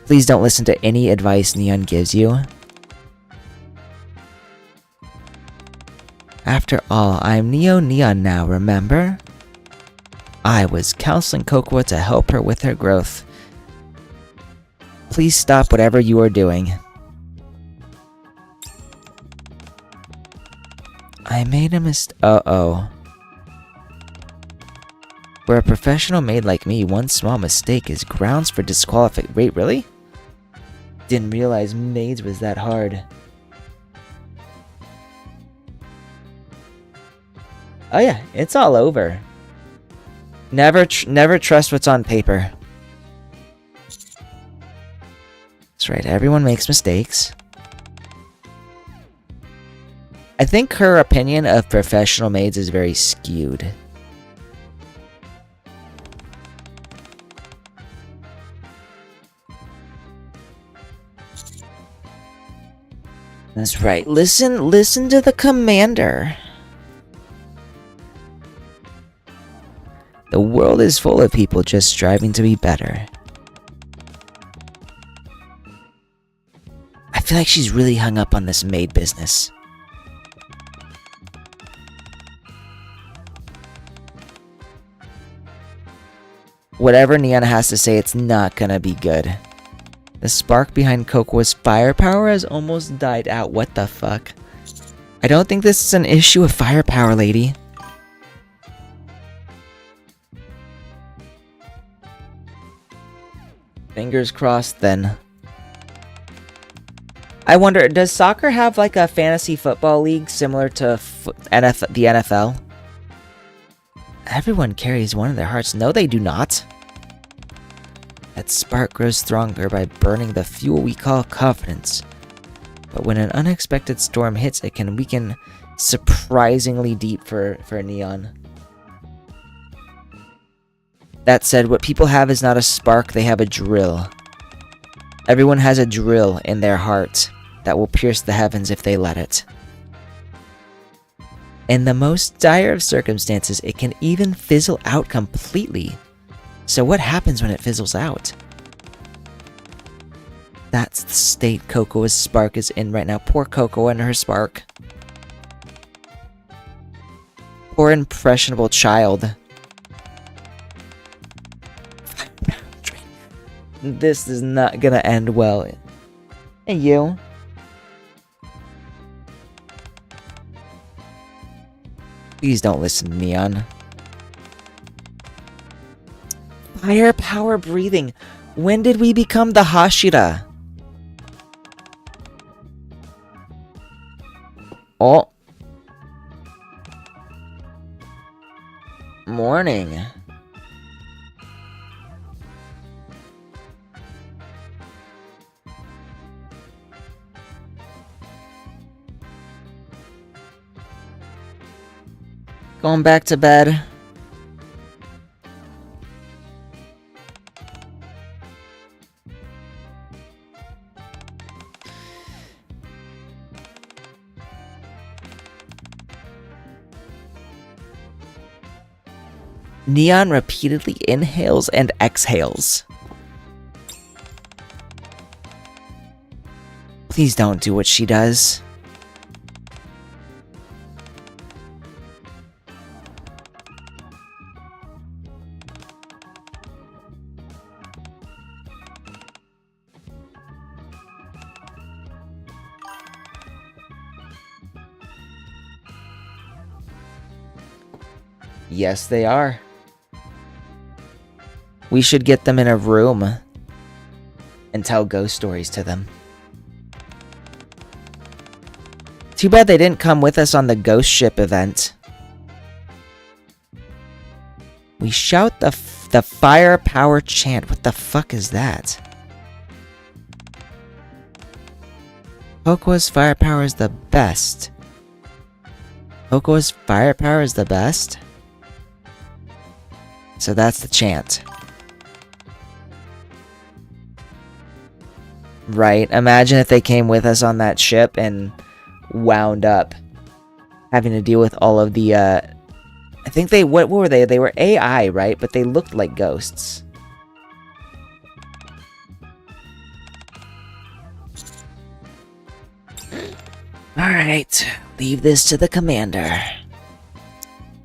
Please don't listen to any advice Neon gives you. After all, I'm Neo Neon now, remember? I was counseling Cocoa to help her with her growth. Please stop whatever you are doing. I made a mistake. Uh-oh. For a professional maid like me, one small mistake is grounds for disqualification. Wait, really? Didn't realize maids was that hard. Oh yeah, it's all over. Never trust what's on paper. That's right, everyone makes mistakes. I think her opinion of professional maids is very skewed. That's right, listen to the commander. The world is full of people just striving to be better. I feel like she's really hung up on this maid business. Whatever Neon has to say, it's not gonna be good. The spark behind Cocoa's firepower has almost died out. What the fuck? I don't think this is an issue of firepower, lady. Fingers crossed, then. I wonder, does soccer have like a fantasy football league similar to the NFL? Everyone carries one in their hearts. No, they do not. That spark grows stronger by burning the fuel we call confidence. But when an unexpected storm hits, it can weaken surprisingly deep for Neon. That said, what people have is not a spark, they have a drill. Everyone has a drill in their heart that will pierce the heavens if they let it. In the most dire of circumstances, it can even fizzle out completely. So what happens when it fizzles out? That's the state Cocoa's spark is in right now. Poor Cocoa and her spark. Poor impressionable child. This is not gonna end well. Hey, you. Please don't listen to Neon. Firepower breathing. When did we become the Hashira? Oh. Morning. Going back to bed. Neon repeatedly inhales and exhales. Please don't do what she does. Yes, they are. We should get them in a room and tell ghost stories to them. Too bad they didn't come with us on the ghost ship event. We shout the firepower chant. What the fuck is that? Kokoa's firepower is the best. Kokoa's firepower is the best? So that's the chant. Right, imagine if they came with us on that ship and wound up having to deal with all of the, I think they, what were they? They were AI, right? But they looked like ghosts. Alright, leave this to the commander.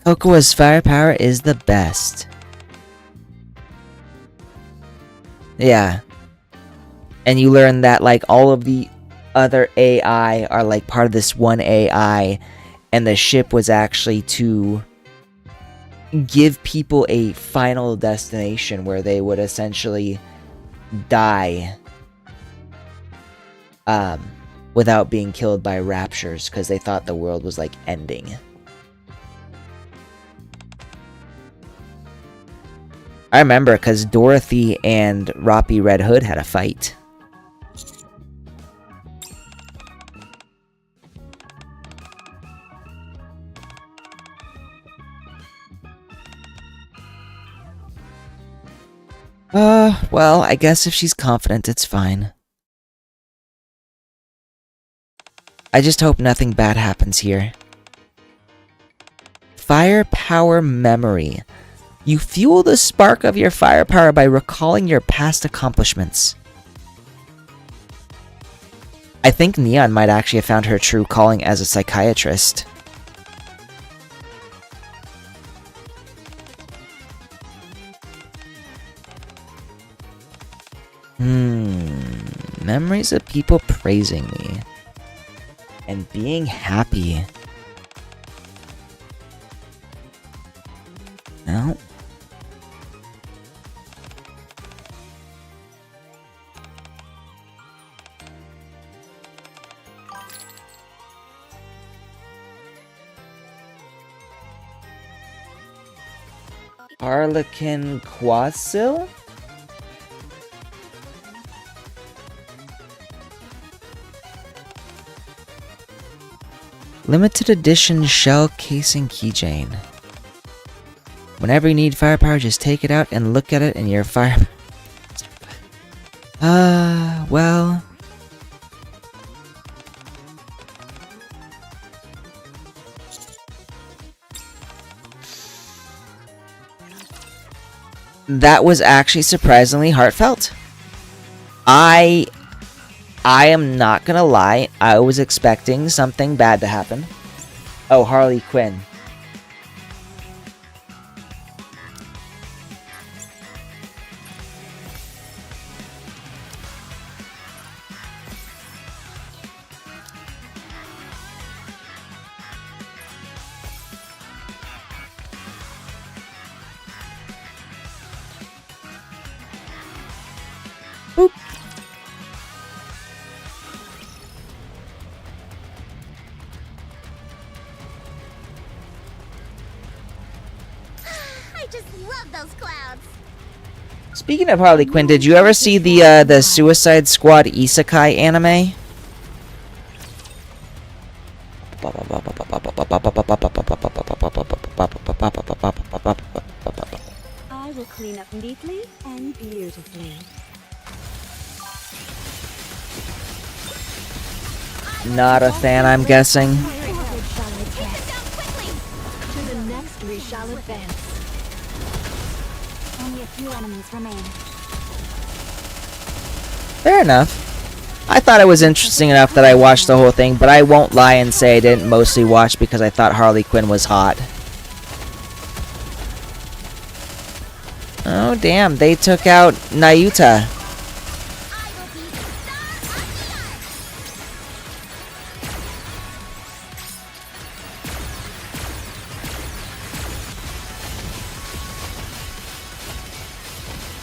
Kokoa's firepower is the best. Yeah. And you learn that, like, all of the other AI are, like, part of this one AI, and the ship was actually to give people a final destination where they would essentially die without being killed by raptures, because they thought the world was, like, ending. I remember, because Dorothy and Roppy Red Hood had a fight. Well, I guess if she's confident, it's fine. I just hope nothing bad happens here. Firepower memory. You fuel the spark of your firepower by recalling your past accomplishments. I think Neon might actually have found her true calling as a psychiatrist. Memories of people praising me. And being happy. No. Harlequin Quasil? Limited edition shell casing keychain. Whenever you need firepower, just take it out and look at it and your fire... well... That was actually surprisingly heartfelt. I am not gonna lie, I was expecting something bad to happen. Oh, Harley Quinn. Boop. I just love those clouds. Speaking of Harley Quinn, did you ever see the Suicide Squad Isekai anime? I will clean up neatly and beautifully. Not a fan, I'm guessing. Take it down quickly! To the next we shall advance. few enemies remain. Fair enough. I thought it was interesting enough that I watched the whole thing, but I won't lie and say I didn't mostly watch because I thought Harley Quinn was hot. Oh damn, they took out Nayuta. I will be the star of the art.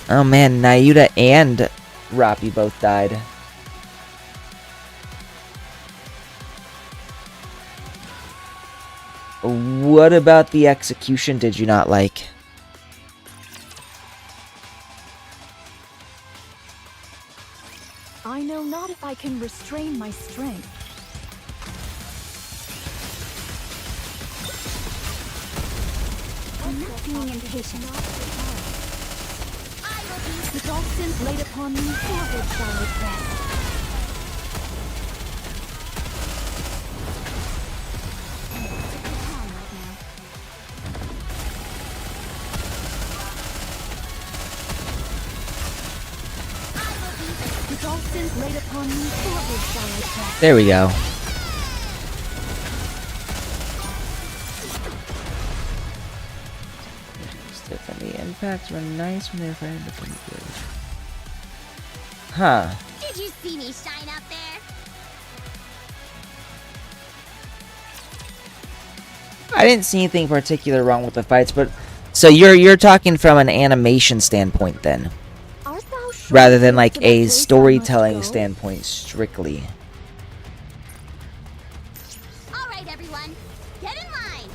Oh man, Nayuta and Rappi both died. What about the execution did you not like? I know not if I can restrain my strength. I'm not being impatient. I will be The dolphins laid upon me, forward shall I press. calm right now. The dolphins laid upon me, forward shall I press. There we go. Stephanie, impacts were nice when they were fighting the good. Huh. Did you see me shine up there? I didn't see anything particular wrong with the fights, but so you're talking from an animation standpoint then, Art thou sure rather than like to the a place I storytelling must go? standpoint strictly. All right, everyone, get in line.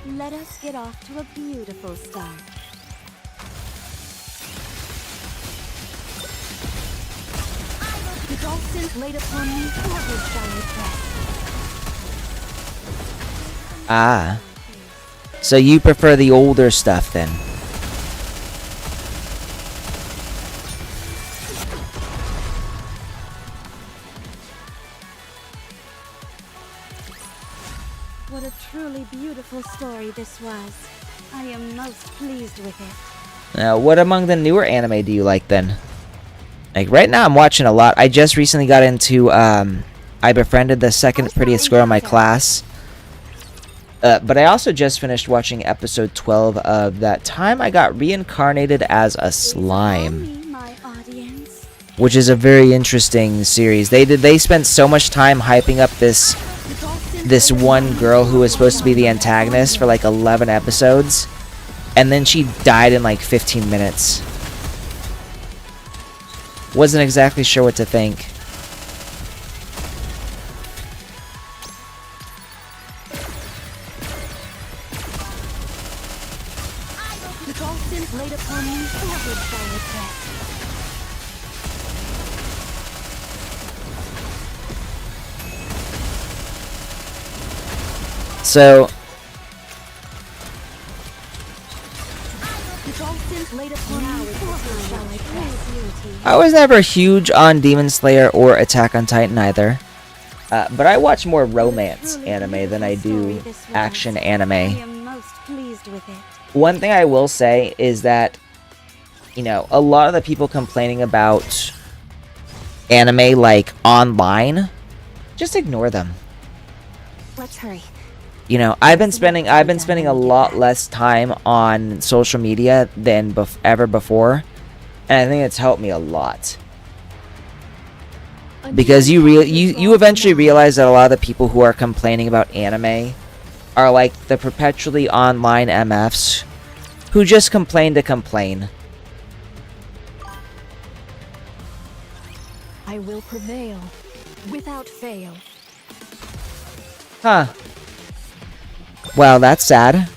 Let us get off to a beautiful start. The dolphins laid upon me, forward shall I press. Ah. So you prefer the older stuff then? What a truly beautiful story this was. I am most pleased with it. Now, what among the newer anime do you like then? Like right now I'm watching a lot. I just recently got into I Befriended the Second Prettiest Girl in my class. But I also just finished watching episode 12 of That Time I Got Reincarnated as a Slime, Me, my audience. which is a very interesting series. They spent so much time hyping up this one girl who was supposed to be the antagonist for like 11 episodes, and then she died in like 15 minutes. Wasn't exactly sure what to think. The dolphins laid upon me, forward shall I press. So The dolphins laid upon me, forward shall I press. I was never huge on Demon Slayer or Attack on Titan either. But I watch more romance anime than I do action I anime. am most pleased with it. One thing I will say is that, you know, a lot of the people complaining about anime like online, just ignore them. Let's hurry. You know, I've been spending a lot less time on social media than ever before, and I think it's helped me a lot. Because you eventually realize that a lot of the people who are complaining about anime are like the perpetually online MFs who just complain to complain. I will prevail, without fail. Huh. Well, that's sad.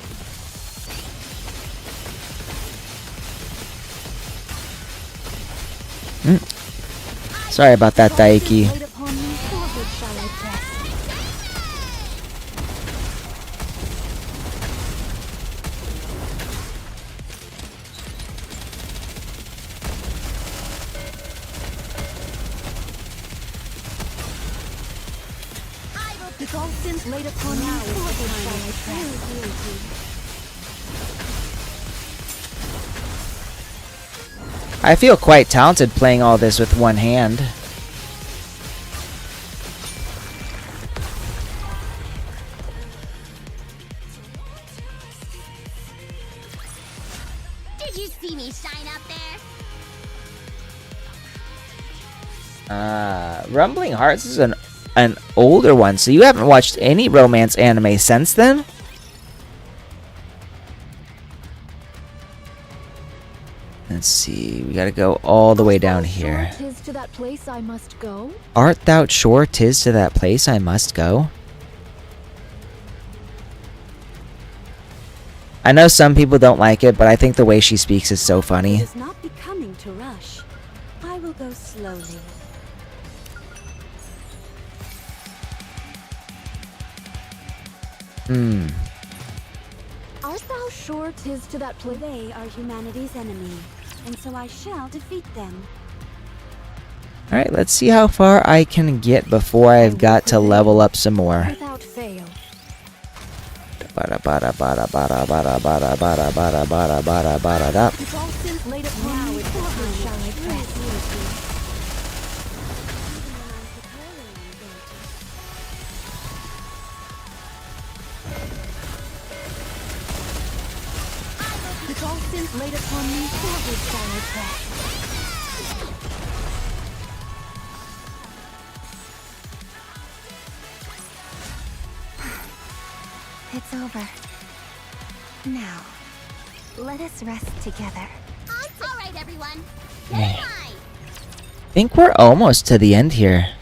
Sorry about that, Daiki. Laid upon me, forward shall I press. The The dolphins laid upon me I feel quite talented playing all this with one hand. Did you see me shine up there? Rumbling Hearts is an older one, so you haven't watched any romance anime since then? Let's see, we gotta go all the way down here. Tis to that place I must go. Art thou sure 'tis to that place I must go? I know some people don't like it, but I think the way she speaks is so It funny. is not becoming to rush. I will go slowly. Art thou sure 'tis to that place? They are humanity's enemy, and so I shall defeat them. Alright, let's see how far I can get before I've got to level up some more. Without fail. Bada bada bada bada bada bada bada bada bada bada bada da. The dolphins laid upon me forward shall I press. The dolphins laid upon me forward shall I press. It's over. Now, let us rest together. All right, everyone. Get in line. Think we're almost to the end here.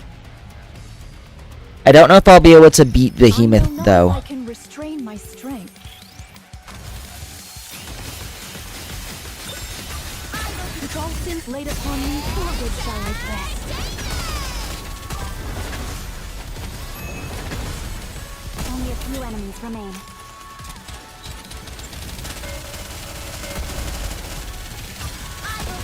I don't know if I'll be able to beat Behemoth I know though. I can restrain my strength. The dolphins laid upon me forward shall I press. Only a few enemies remain.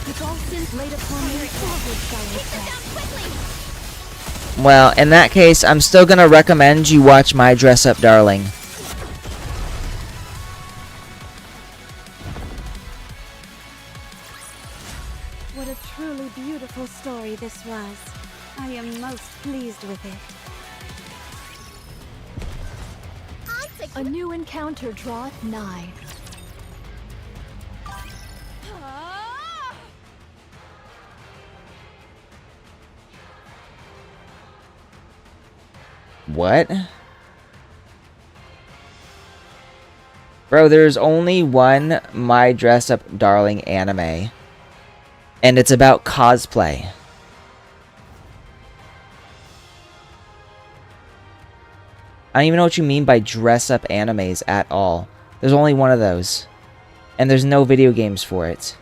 The dolphins laid upon me forward shall I press. Quickly. Well, in that case, I'm still gonna recommend you watch My Dress Up Darling. What a truly beautiful story this was. I am most pleased with it. A new encounter draweth nigh. What? Bro, there's only one My Dress Up Darling anime. And it's about cosplay. I don't even know what you mean by dress up animes at all. There's only one of those. And there's no video games for it.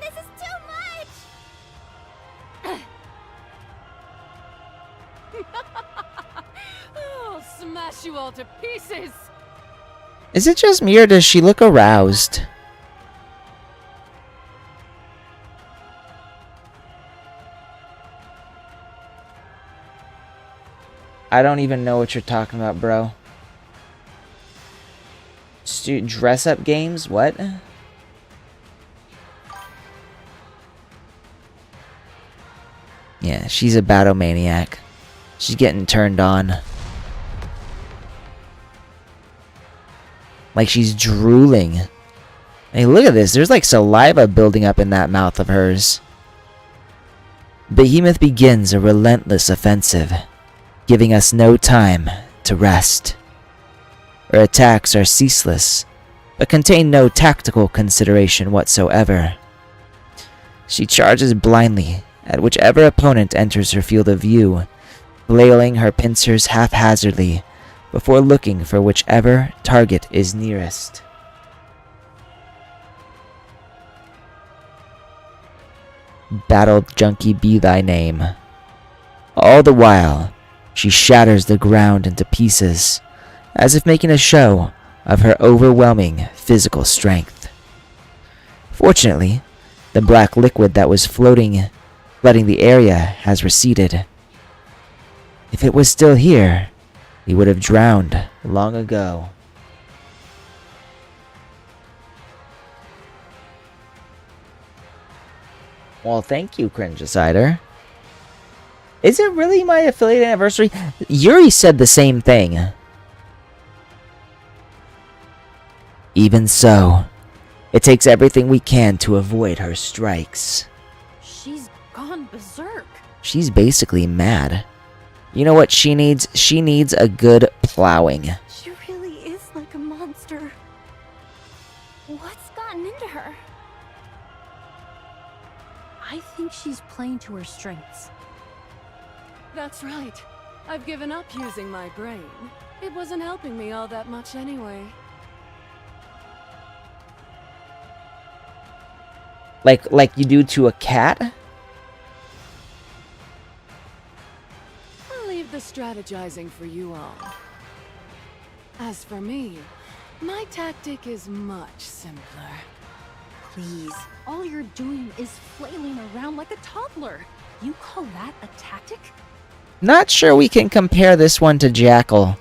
This is too much. I'll smash you all to pieces. Is it just me or does she look aroused? I don't even know what you're talking about, bro. Dress up games? What? Yeah, she's a battle maniac. She's getting turned on. Like she's drooling. Hey, look at this. There's like saliva building up in that mouth of hers. Behemoth begins a relentless offensive, giving us no time to rest. Her attacks are ceaseless, but contain no tactical consideration whatsoever. She charges blindly at whichever opponent enters her field of view, flailing her pincers haphazardly before looking for whichever target is nearest. Battle junkie be thy name. All the while, she shatters the ground into pieces, as if making a show of her overwhelming physical strength. Fortunately, the black liquid that was flooding the area has receded. If it was still here, he would have drowned long ago. Well, thank you, Cringicider. Is it really my affiliate anniversary? Yuri said the same thing. Even so, it takes everything we can to avoid her strikes. She's gone berserk. She's basically mad. You know what she needs? She needs a good plowing. She really is like a monster. What's gotten into her? I think she's playing to her strengths. That's right. I've given up using my brain. It wasn't helping me all that much anyway. Like you do to a cat? I'll leave the strategizing for you all. As for me, my tactic is much simpler. Please, all you're doing is flailing around like a toddler. You call that a tactic? Not sure we can compare this one to Jackal.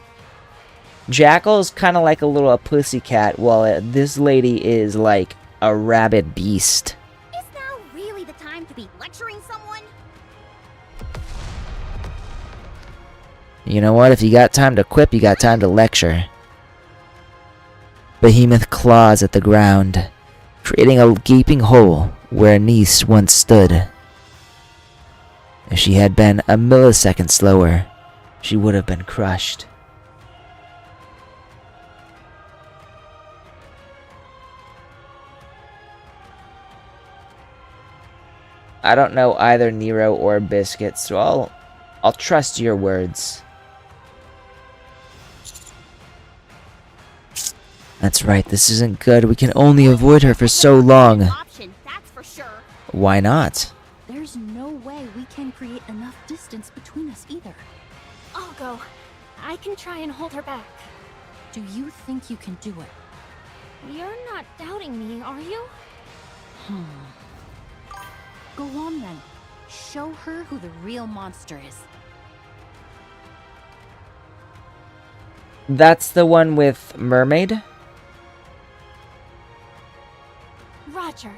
Jackal's kind of like a little pussycat, while this lady is like a rabid beast. Is now really the time to be lecturing someone? You know what? If you got time to quip, you got time to lecture. Behemoth claws at the ground, creating a gaping hole where Nice once stood. If she had been a millisecond slower, she would have been crushed. I don't know either Nero or Biscuit, so I'll trust your words. That's right, this isn't good. We can only avoid her for so long. Option, that's for sure. Why not? There's no way we can create enough distance between us either. I'll go. I can try and hold her back. Do you think you can do it? You're not doubting me, are you? Go on then. Show her who the real monster is. That's the one with Mermaid? Roger.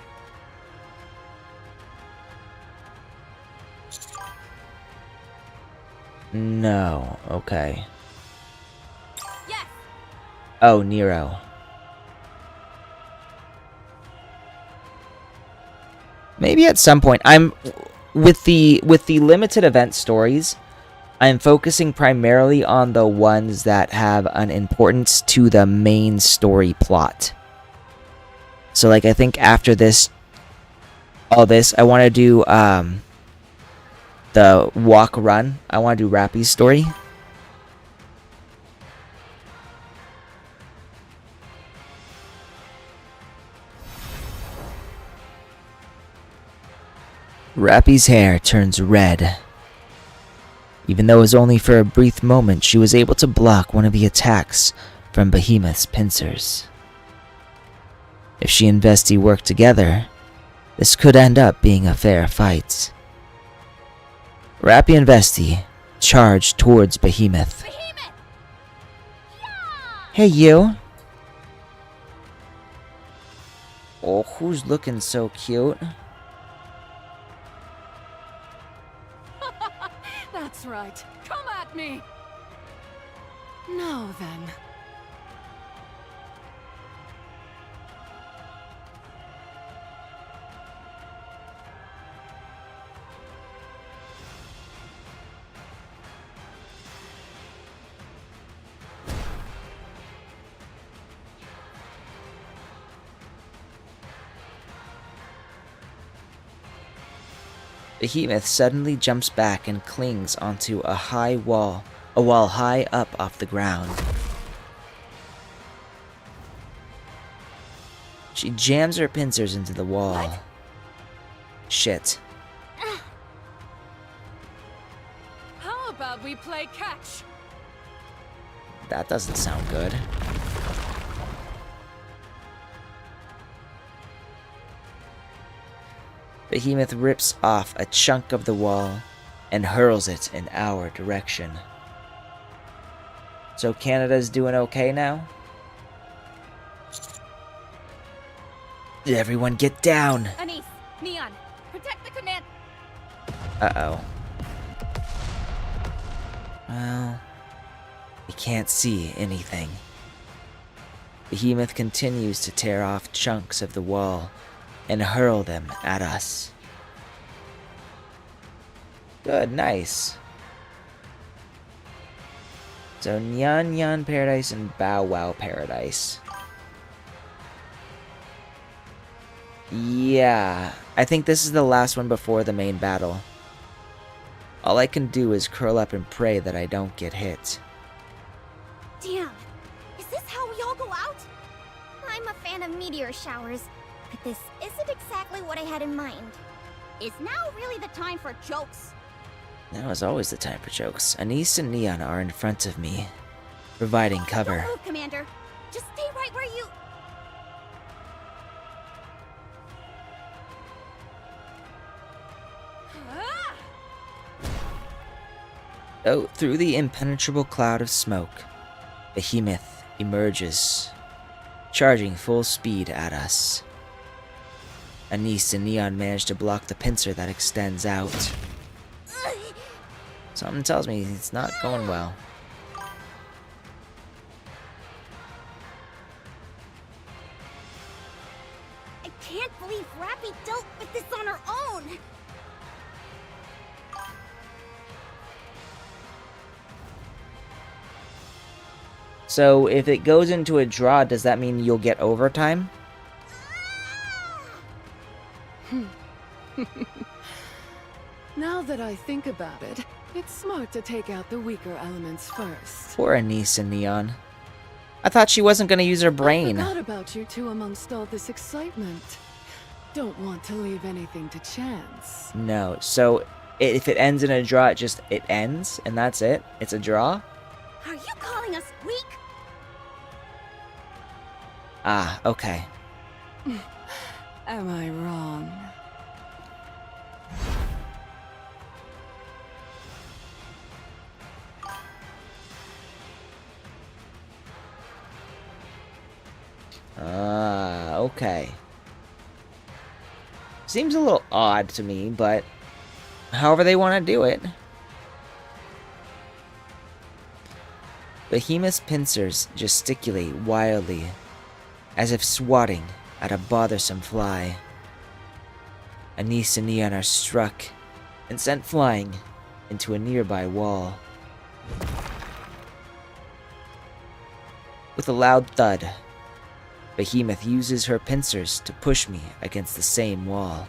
No, okay. Yes. Oh, Nero. Maybe at some point. I'm with the limited event stories, I'm focusing primarily on the ones that have an importance to the main story plot. So like I think after this all this, I want to do the walk run. I want to do Rappy's story. Rappy's hair turns red. Even though it was only for a brief moment, she was able to block one of the attacks from Behemoth's pincers. If she and Vesti work together, this could end up being a fair fight. Rappy and Vesti charge towards Behemoth. Behemoth! Yeah! Hey, you! Oh, who's looking so cute? That's right. Come at me! Now then. Behemoth suddenly jumps back and clings onto a wall high up off the ground. She jams her pincers into the wall. What? Shit. How about we play catch? That doesn't sound good. Behemoth rips off a chunk of the wall and hurls it in our direction. So Canada's doing okay now? Everyone get down! Anise, Neon, protect the command. Uh-oh. Well, we can't see anything. Behemoth continues to tear off chunks of the wall and hurl them at us. Good, nice. So Nyan Nyan Paradise and Bow Wow Paradise. Yeah, I think this is the last one before the main battle. All I can do is curl up and pray that I don't get hit. Damn, is this how we all go out? I'm a fan of meteor showers, but this isn't exactly what I had in mind. Is now really the time for jokes? Now is always the time for jokes. Anise and Neon are in front of me, providing cover. Don't move, Commander. Just stay right where you... Oh, through the impenetrable cloud of smoke, Behemoth emerges, charging full speed at us. Anise and Neon manage to block the pincer that extends out. Something tells me it's not going well. I can't believe Rappy dealt with this on her own! So if it goes into a draw, does that mean you'll get overtime? Now that I think about it, it's smart to take out the weaker elements first. Poor Anise and Neon. I thought she wasn't gonna use her I brain. forgot about you two amongst all this excitement. Don't want to leave anything to chance. No, so if it ends in a draw, it ends, and that's it? It's a draw? Are you calling us weak? Ah, okay. Am I wrong? Ah, okay. Seems a little odd to me, but however they want to do it. Behemoth's pincers gesticulate wildly, as if swatting at a bothersome fly. Anise and Neon are struck and sent flying into a nearby wall. With a loud thud, Behemoth uses her pincers to push me against the same wall.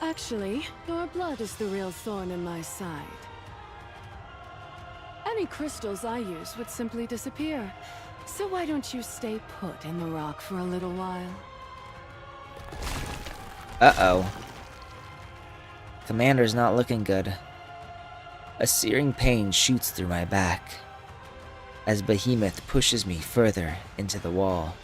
Actually, your blood is the real thorn in my side. Any crystals I use would simply disappear. So why don't you stay put in the rock for a little while? Uh-oh. Commander's not looking good. A searing pain shoots through my back as Behemoth pushes me further into the wall.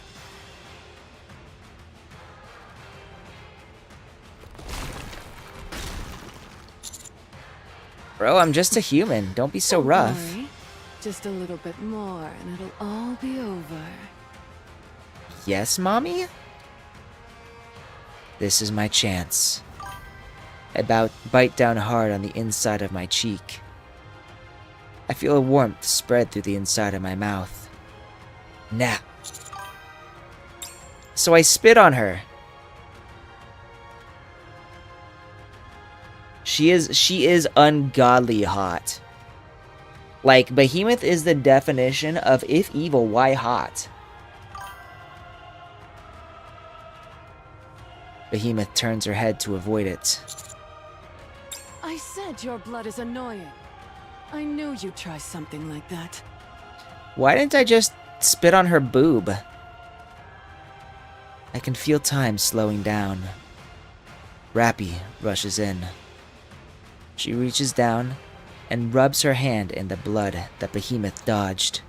Bro, I'm just a human. Don't be so Don't rough. worry. Just a little bit more and it'll all be over. Yes, Mommy? This is my chance. I bite down hard on the inside of my cheek. I feel a warmth spread through the inside of my mouth. Now. So I spit on her. She is ungodly hot. Like, Behemoth is the definition of if evil, why hot? Behemoth turns her head to avoid it. I said your blood is annoying. I knew you'd try something like that. Why didn't I just spit on her boob? I can feel time slowing down. Rappy rushes in. She reaches down and rubs her hand in the blood that Behemoth dodged,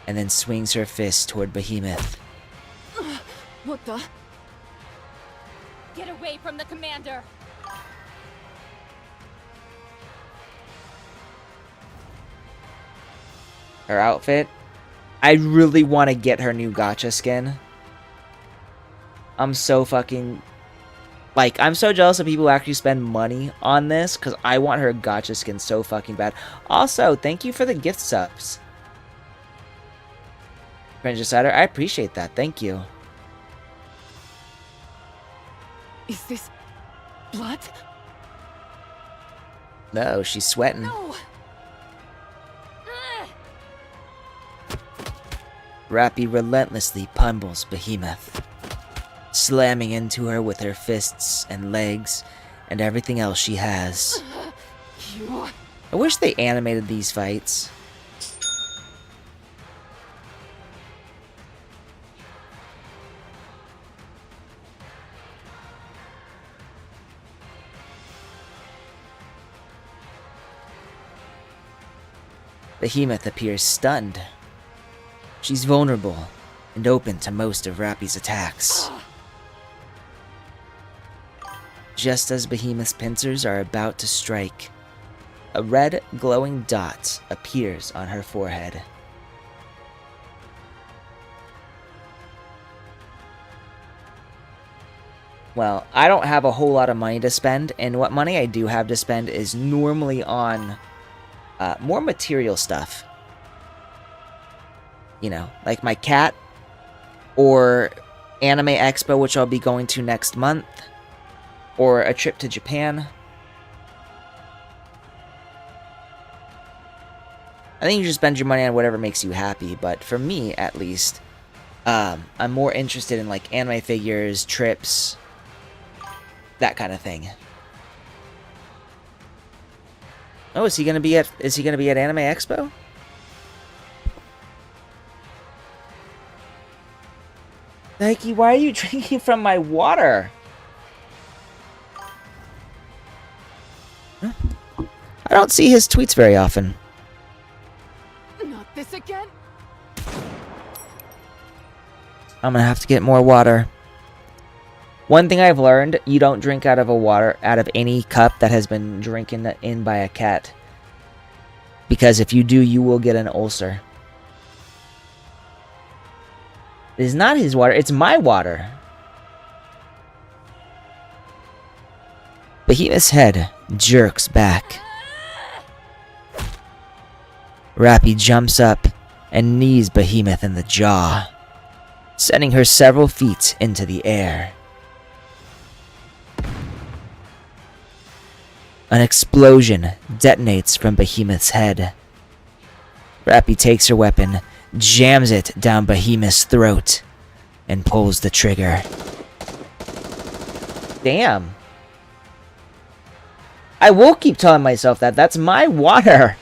and then swings her fist toward Behemoth. What the? Get away from the commander! Her outfit. I really want to get her new gacha skin. I'm so fucking... Like, I'm so jealous of people who actually spend money on this, because I want her gacha skin so fucking bad. Also, thank you for the gift subs. Princess Cider, I appreciate that. Thank you. Is this blood? No, she's sweating. No! Rappy relentlessly pummels Behemoth, slamming into her with her fists and legs and everything else she has. You... I wish they animated these fights. Behemoth appears stunned. She's vulnerable and open to most of Rappy's attacks. Just as Behemoth's pincers are about to strike, a red glowing dot appears on her forehead. Well, I don't have a whole lot of money to spend, and what money I do have to spend is normally on more material stuff. You know, like my cat, or Anime Expo, which I'll be going to next month, or a trip to Japan. I think you should spend your money on whatever makes you happy, but for me, at least, I'm more interested in like anime figures, trips, that kind of thing. Oh, is he gonna be at Anime Expo? Nike, why are you drinking from my water? Huh? I don't see his tweets very often. Not this again? I'm gonna have to get more water. One thing I've learned, you don't drink out of any cup that has been drinking in by a cat. Because if you do, you will get an ulcer. It is not his water, it's my water. Behemoth's head jerks back. Rappy jumps up and knees Behemoth in the jaw, sending her several feet into the air. An explosion detonates from Behemoth's head. Rappy takes her weapon, jams it down Behemoth's throat, and pulls the trigger. Damn. I will keep telling myself that. That's my water.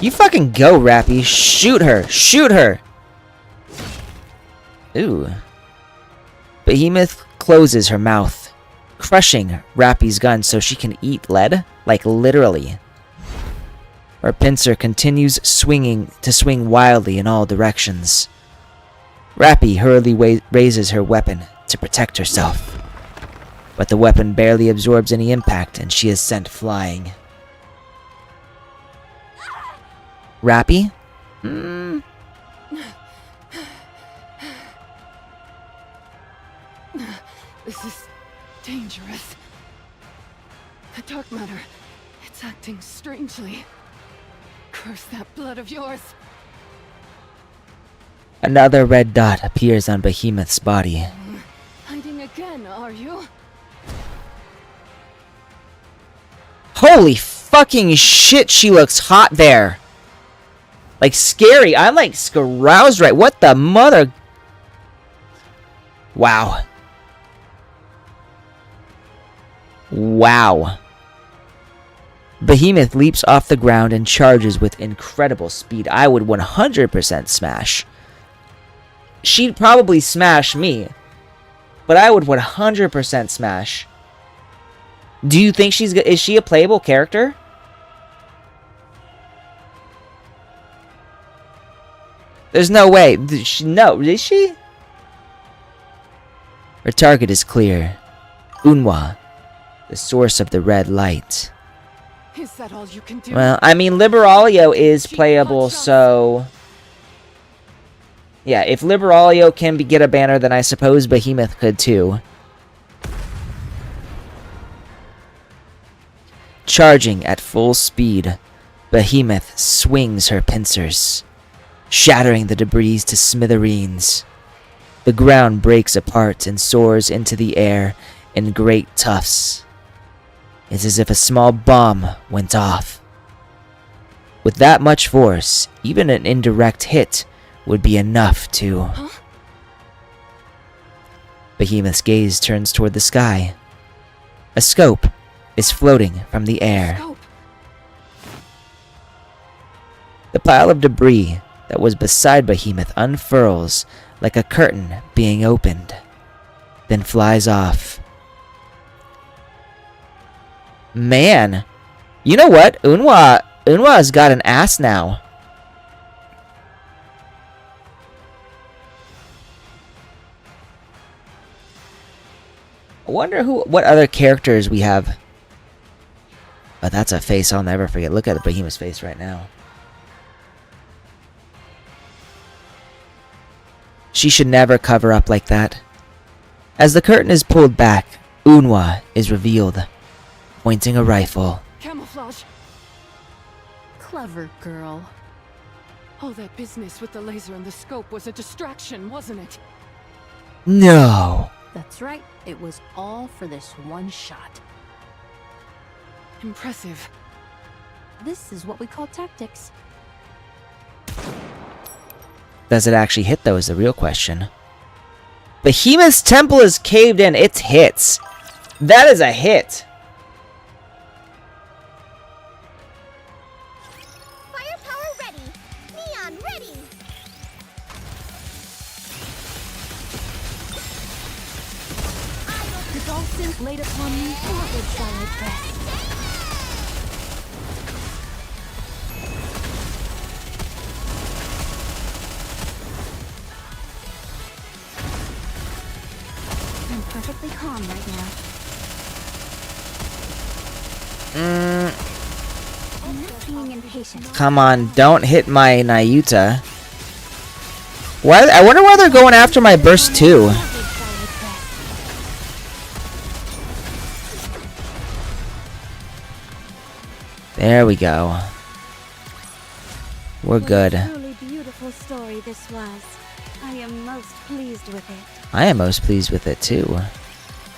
You fucking go, Rappy. Shoot her. Shoot her. Ooh. Behemoth closes her mouth, crushing Rappy's gun so she can eat lead. Like, literally. Her pincer continues swing wildly in all directions. Rappy hurriedly raises her weapon to protect herself. But the weapon barely absorbs any impact and she is sent flying. Rappy? This is dangerous. The dark matter, it's acting strangely. Curse that blood of yours. Another red dot appears on Behemoth's body. Hiding again, are you? Holy fucking shit, she looks hot there. Like, scary. I'm like caroused right. What the mother... Wow. Wow. Behemoth leaps off the ground and charges with incredible speed. I would 100% smash. She'd probably smash me, but I would 100% smash. Do you think is she a playable character? There's no way. No, is she? Her target is clear. Unwa, the source of the red light. Is that all you can do? Well, I mean, Liberalia is playable, so... Yeah, if Liberalia can get a banner, then I suppose Behemoth could too. Charging at full speed, Behemoth swings her pincers, shattering the debris to smithereens. The ground breaks apart and soars into the air in great tufts. It's as if a small bomb went off. With that much force, even an indirect hit would be enough to... Huh? Behemoth's gaze turns toward the sky. A scope is floating from the air. Scope. The pile of debris that was beside Behemoth unfurls like a curtain being opened, then flies off. Man, you know what? Unwa's got an ass now. I wonder what other characters we have. Oh, that's a face I'll never forget. Look at the Behemoth's face right now. She should never cover up like that. As the curtain is pulled back, Unwa is revealed, pointing a rifle. Camouflage. Clever girl. All that business with the laser and the scope was a distraction, wasn't it? No! That's right. It was all for this one shot. Impressive. This is what we call tactics. Does it actually hit, though, is the real question. Behemoth's temple is caved in. It hits. That is a hit. Firepower ready. Neon ready. The Dolphin laid upon me, forward shall I press. I'm perfectly calm right now. I'm not being impatient. Come on, don't hit my Nayuta. Why? I wonder why they're going after my burst too. Forward shall I press. There we go. We're good. What a truly beautiful story this was. I am most pleased with it. I am most pleased with it too.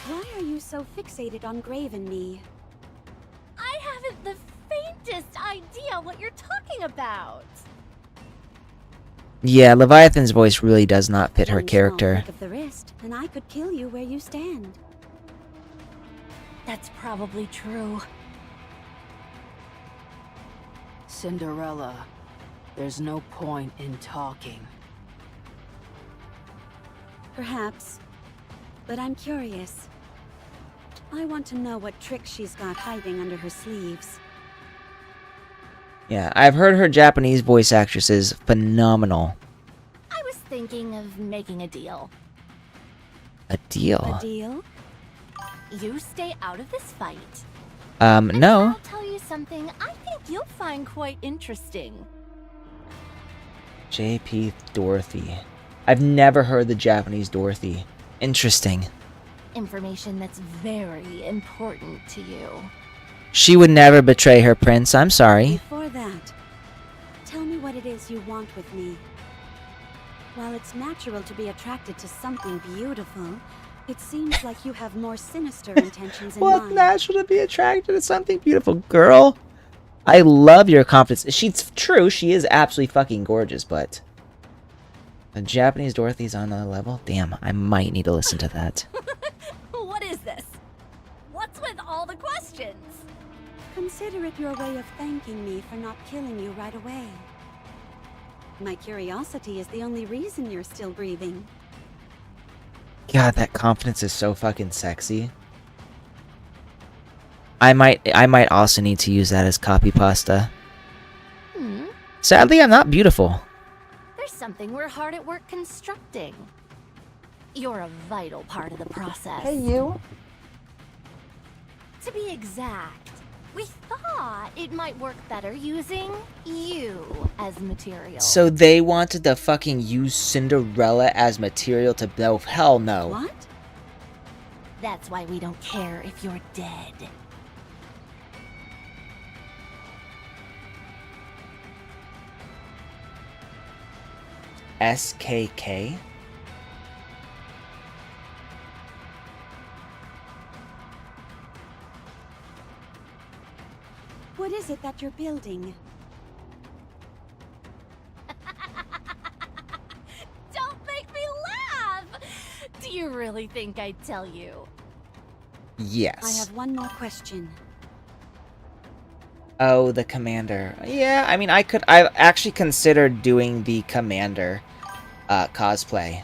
Why are you so fixated on Graven Me? I haven't the faintest idea what you're talking about. Yeah, Leviathan's voice really does not fit her One small character. flick of the wrist, and I could kill you where you stand. That's probably true. Cinderella, there's no point in talking. Perhaps. But I'm curious. I want to know what tricks she's got hiding under her sleeves. Yeah, I've heard her Japanese voice actress is phenomenal. I was thinking of making a deal. A deal? A deal? You stay out of this fight. No. I'll tell you something I think you'll find quite interesting. JP Dorothy. I've never heard the Japanese Dorothy. Interesting. Information that's very important to you. She would never betray her prince, I'm sorry. Before that, tell me what it is you want with me. While it's natural to be attracted to something beautiful, it seems like you have more sinister intentions in Well, it's mind. natural to be attracted to something beautiful. Girl, I love your confidence. She's true, she is absolutely fucking gorgeous, but... The Japanese Dorothy's on another level? Damn, I might need to listen to that. What is this? What's with all the questions? Consider it your way of thanking me for not killing you right away. My curiosity is the only reason you're still breathing. God, that confidence is so fucking sexy. I might also need to use that as copy pasta. Sadly, I'm not beautiful. There Here's something we're hard at work constructing. You're a vital part of the process. Hey, you. To be exact, we thought it might work better using you as material. So they wanted to fucking use Cinderella as material to build? Hell no. What? That's why we don't care if you're dead. SKK? What is it that you're building? Don't make me laugh! Do you really think I'd tell you? Yes. I have one more question. Oh, the commander. Yeah, I mean, I've actually considered doing the commander cosplay.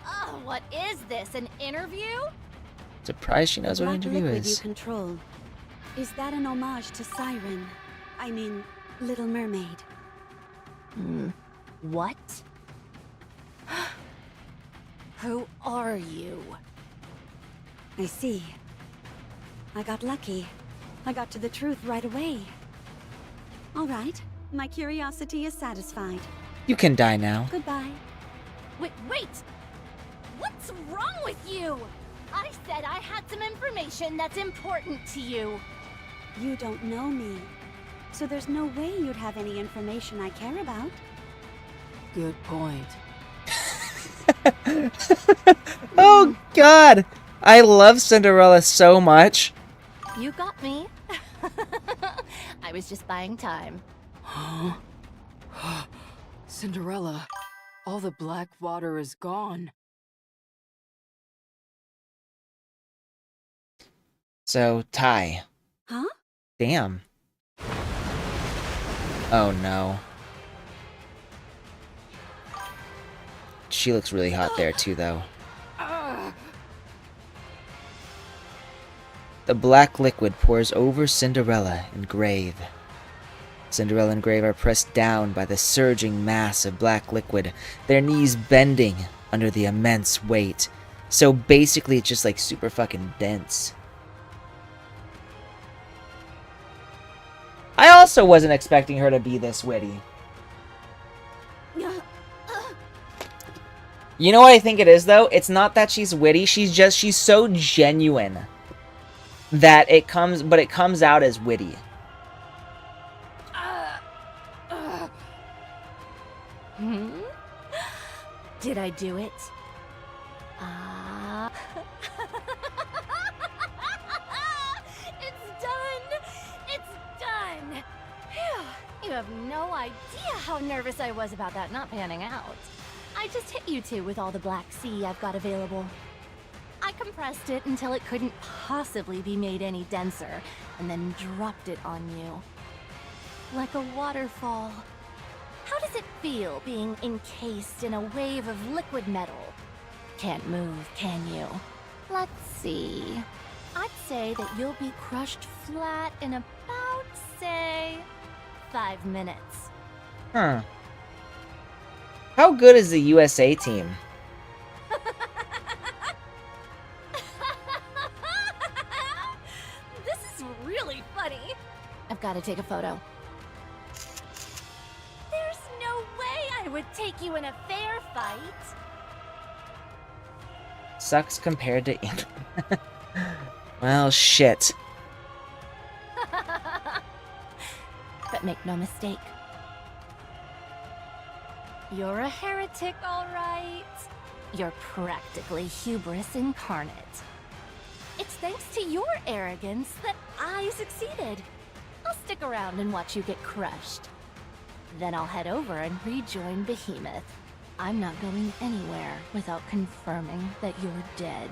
Oh, what is this, an interview? Surprised she knows what an Black interview liquid you is. control. Is that an homage to Siren? I mean, Little Mermaid. What? Who are you? I see. I got lucky. I got to the truth right away. All right, my curiosity is satisfied. You can die now. Goodbye. Wait! What's wrong with you? I said I had some information that's important to you. You don't know me, so there's no way you'd have any information I care about. Good point. Oh god! I love Cinderella so much. You got me. I was just buying time. Cinderella, all the black water is gone. So, Ty. Huh? Damn. Oh no. She looks really hot there too, though. The black liquid pours over Cinderella and Grave. Cinderella and Grave are pressed down by the surging mass of black liquid, their knees bending under the immense weight. So basically it's just like super fucking dense. I also wasn't expecting her to be this witty. You know what I think it is, though? It's not that she's witty, she's so genuine that it comes out as witty. Did I do it? It's done! It's done! Phew. You have no idea how nervous I was about that not panning out. I just hit you two with all the Black Sea I've got available. I compressed it until it couldn't possibly be made any denser, and then dropped it on you. Like a waterfall. How does it feel being encased in a wave of liquid metal? Can't move, can you? Let's see. I'd say that you'll be crushed flat in about, say, 5 minutes. Huh. How good is the USA team? This is really funny. I've got to take a photo. There's no way I would take you in a fair fight. Sucks compared to England. Well, shit. But make no mistake. You're a heretic, all right. You're practically hubris incarnate. It's thanks to your arrogance that I succeeded. I'll stick around and watch you get crushed. Then I'll head over and rejoin Behemoth. I'm not going anywhere without confirming that you're dead.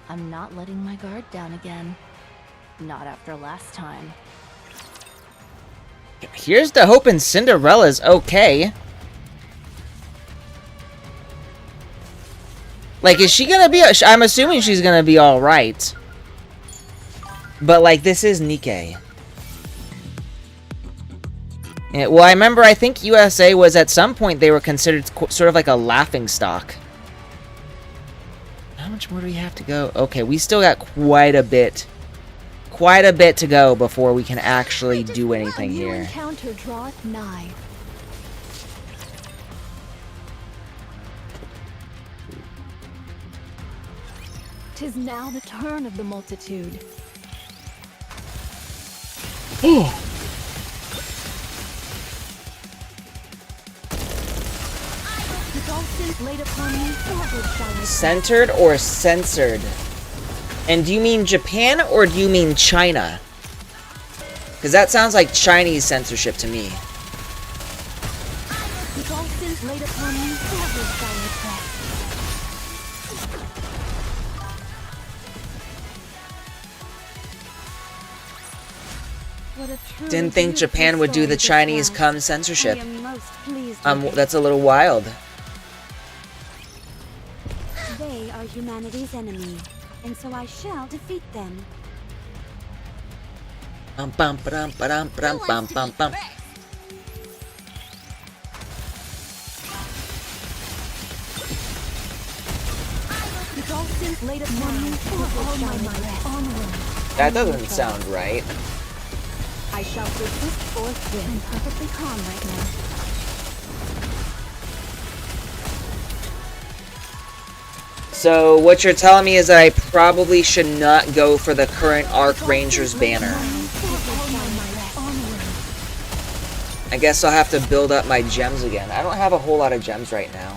I'm not letting my guard down again. Not after last time. Here's to hoping Cinderella's okay. Like, is she gonna be... I'm assuming she's gonna be alright. But, like, this is Nikke. Yeah, well, I remember, I think USA was at some point, they were considered sort of like a laughing stock. How much more do we have to go? Okay, we still got quite a bit to go before we can actually do anything New here. encounter draweth nigh. Tis now the turn of the multitude. With all sins laid upon me, forward shall I Centered or censored? And do you mean Japan or do you mean China? Because that sounds like Chinese censorship to me. With all sins laid upon me, forward shall I press. What a truly Didn't think beautiful Japan would do story the this Chinese was. cum censorship. I am most pleased with it. That's a little wild. They are humanity's enemy, and so I shall defeat them. Bum bum ba-dum ba-dum ba-dum bum bum bum. With all sins laid upon me, forward shall I press. Onward. That doesn't sound right. I shall persist forthwith. I'm perfectly calm right now. So what you're telling me is that I probably should not go for the current Archranger's banner. I guess I'll have to build up my gems again. I don't have a whole lot of gems right now.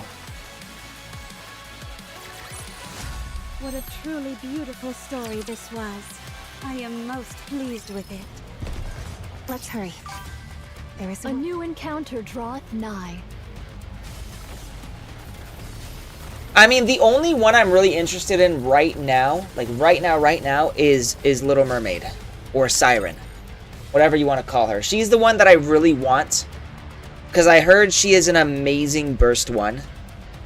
What a truly beautiful story this was. I am most pleased with it. Let's hurry. There is a new encounter draweth nigh. I mean, the only one I'm really interested in right now, like right now, is Little Mermaid. Or Siren. Whatever you want to call her. She's the one that I really want. Because I heard she is an amazing burst one.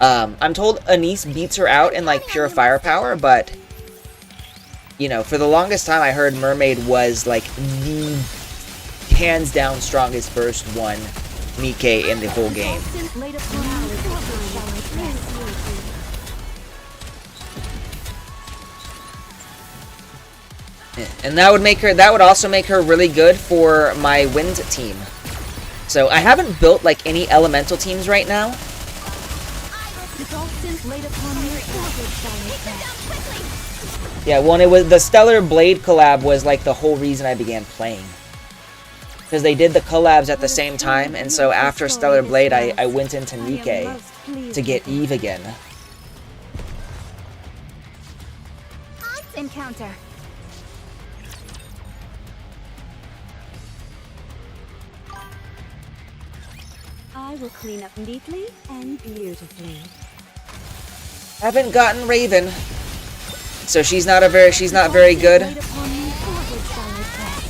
I'm told Anise beats her out in, like, pure firepower, but... You know, for the longest time I heard Mermaid was, like, the hands down strongest burst one Nikke in the whole game. Laid upon me, forward shall I press. And that would also make her really good for my wind team. So I haven't built like any elemental teams right now. With all sins laid upon me, forward shall I press. Yeah, well, and it was the Stellar Blade collab was like the whole reason I began playing. Because they did the collabs at the same time, and so after Stellar Blade, I went into Nikke to get Eve again. Odds encounter. I will clean up neatly and beautifully. Haven't gotten Raven, so she's not very good. Laid upon me, forward shall I press.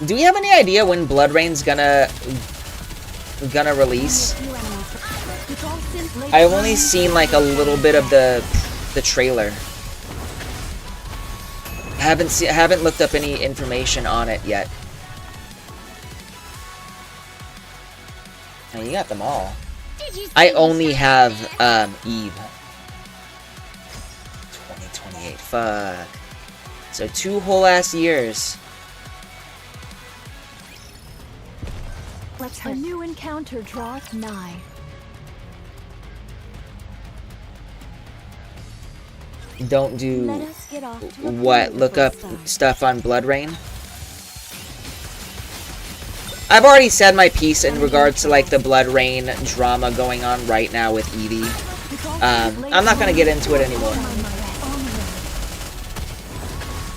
Do we have any idea when Blood Rain's gonna release? With all sins laid I've upon only me, seen like a little bit of the trailer. I haven't looked up any information on it yet. Oh, you got them all. I only have Eve. 2028. Fuck. So 2 whole ass years. Let's a new encounter draweth nigh. Don't do Let us get off to a what? Look up beautiful start. stuff on Blood Rain. I've already said my piece in regards to like the Blood Rain drama going on right now with Eevee. I'm not gonna get into it anymore.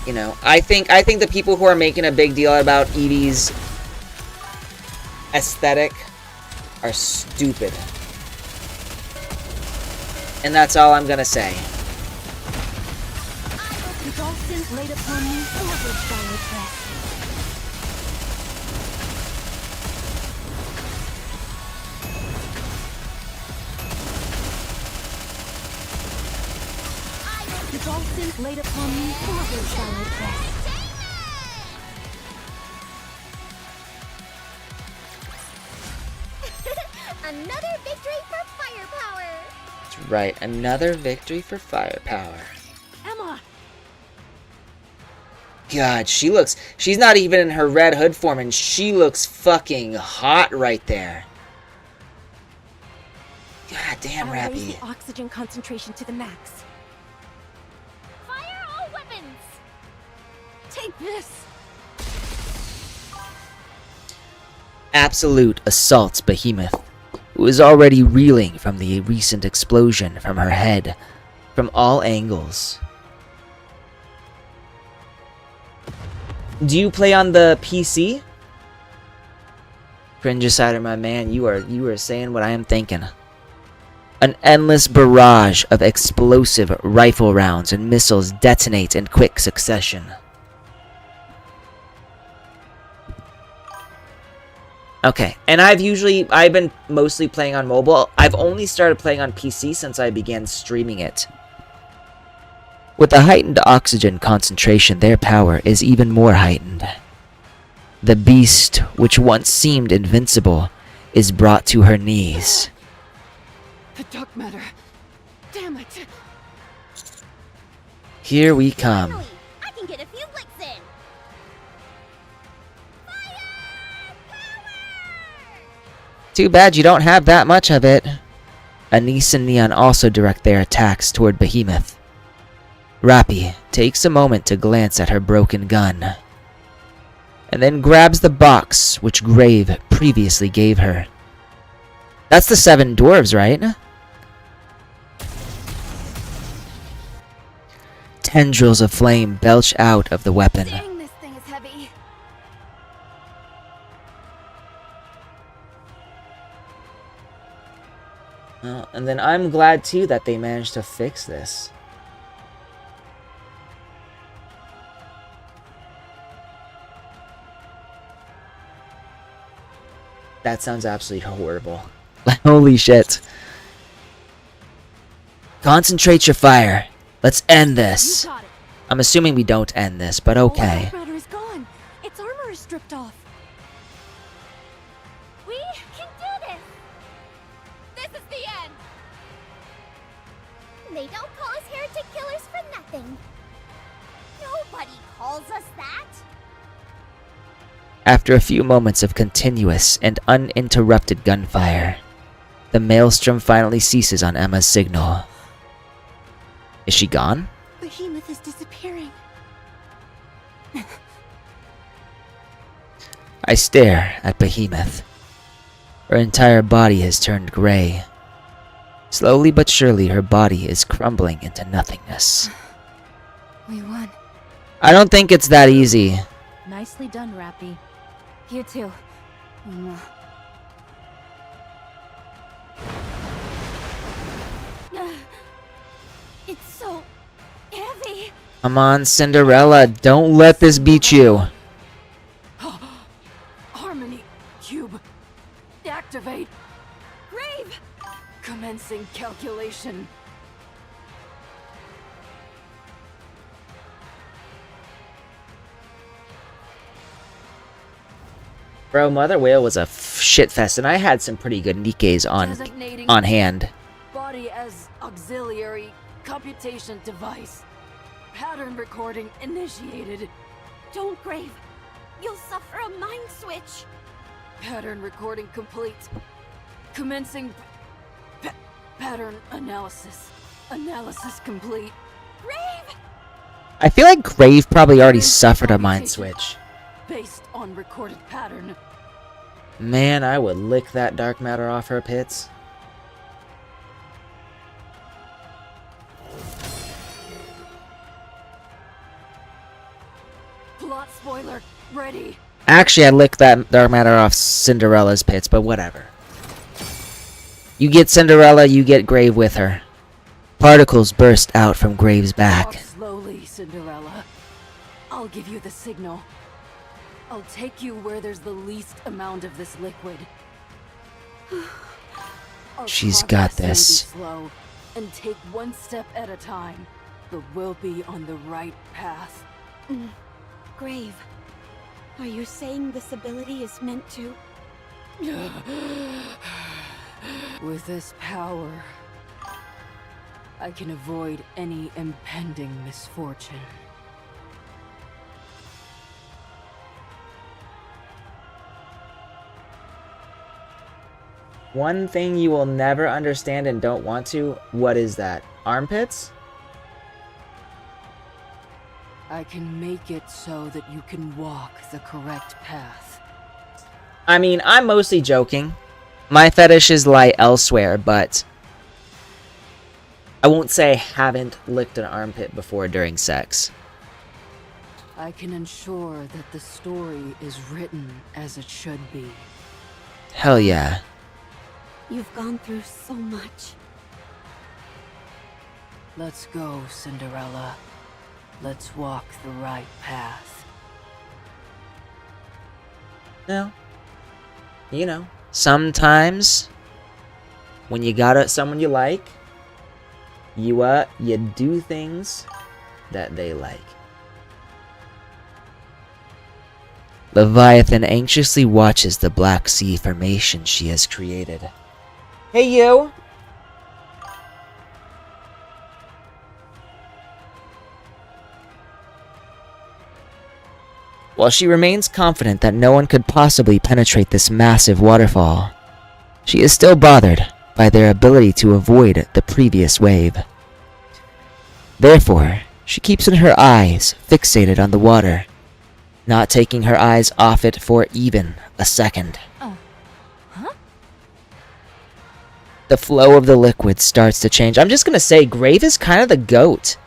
You know, I think the people who are making a big deal about Eevee's aesthetic are stupid. And that's all I'm gonna say. With all sins laid upon me, forward shall I press. With all sins laid upon me, never shall I press. Another victory for firepower! That's right, another victory for firepower. Emma! God, she's not even in her Red Hood form, and she looks fucking hot right there. God damn, I'll raise Rappy. the oxygen concentration to the max. Fire all weapons! Take this! Absolute assaults Behemoth, who is already reeling from the recent explosion from her head, from all angles. Do you play on the PC? Cringicider, my man, you are saying what I am thinking. An endless barrage of explosive rifle rounds and missiles detonate in quick succession. Okay, and I've been mostly playing on mobile. I've only started playing on PC since I began streaming it. With the heightened oxygen concentration, their power is even more heightened. The beast, which once seemed invincible, is brought to her knees. The dark matter. Damn it. Here we come. Finally, I can get a few licks in! Too bad you don't have that much of it. Anise and Neon also direct their attacks toward Behemoth. Rappy takes a moment to glance at her broken gun, and then grabs the box which Grave previously gave her. That's the 7 dwarves, right? Tendrils of flame belch out of the weapon. Dang, this thing is heavy. Well, and then I'm glad too that they managed to fix this. That sounds absolutely horrible. Holy shit. Concentrate your fire. Let's end this. You got it. I'm assuming we don't end this, but okay. All the matter is gone. Its armor is stripped off. We can do this! This is the end! They don't call us heretic killers for nothing. Nobody calls us that! After a few moments of continuous and uninterrupted gunfire, the maelstrom finally ceases on Emma's signal. Is she gone? Behemoth is disappearing. I stare at Behemoth. Her entire body has turned gray. Slowly but surely, her body is crumbling into nothingness. We won. I don't think it's that easy. Nicely done, Rappy. You too. It's so heavy. Come on, Cinderella, don't let this beat you. Harmony Cube. Activate. Grave! Commencing calculation. Bro, Mother Whale was a shitfest, and I had some pretty good Nikkes Designating on hand. body as auxiliary computation device. Pattern recording initiated. Don't, Grave. You'll suffer a mind switch. Pattern recording complete. Commencing pattern analysis. Analysis complete. Grave! I feel like Grave probably already suffered a mind switch. Based on recorded pattern. Man, I would lick that dark matter off her pits. Plot spoiler ready. Actually, I'd lick that dark matter off Cinderella's pits, but whatever. You get Cinderella, you get Grave with her. Particles burst out from Grave's Walk back. slowly, Cinderella. I'll give you the signal. I'll take you where there's the least amount of this liquid. Our She's got progress may be this. Slow, and take one step at a time. but we'll be on the right path. Grave, are you saying this ability is meant to? With this power, I can avoid any impending misfortune. One thing you will never understand and don't want to, what is that? Armpits? I can make it so that you can walk the correct path. I mean, I'm mostly joking. My fetishes lie elsewhere, but I won't say I haven't licked an armpit before during sex. I can ensure that the story is written as it should be. Hell yeah. You've gone through so much. Let's go, Cinderella. Let's walk the right path. No. You know, sometimes when you got someone you like, you do things that they like. Leviathan anxiously watches the Black Sea formation she has created. Hey, you! While she remains confident that no one could possibly penetrate this massive waterfall, she is still bothered by their ability to avoid the previous wave. Therefore, she keeps her eyes fixated on the water, not taking her eyes off it for even a second. The flow of the liquid starts to change. I'm just gonna say, Grave is kind of the goat.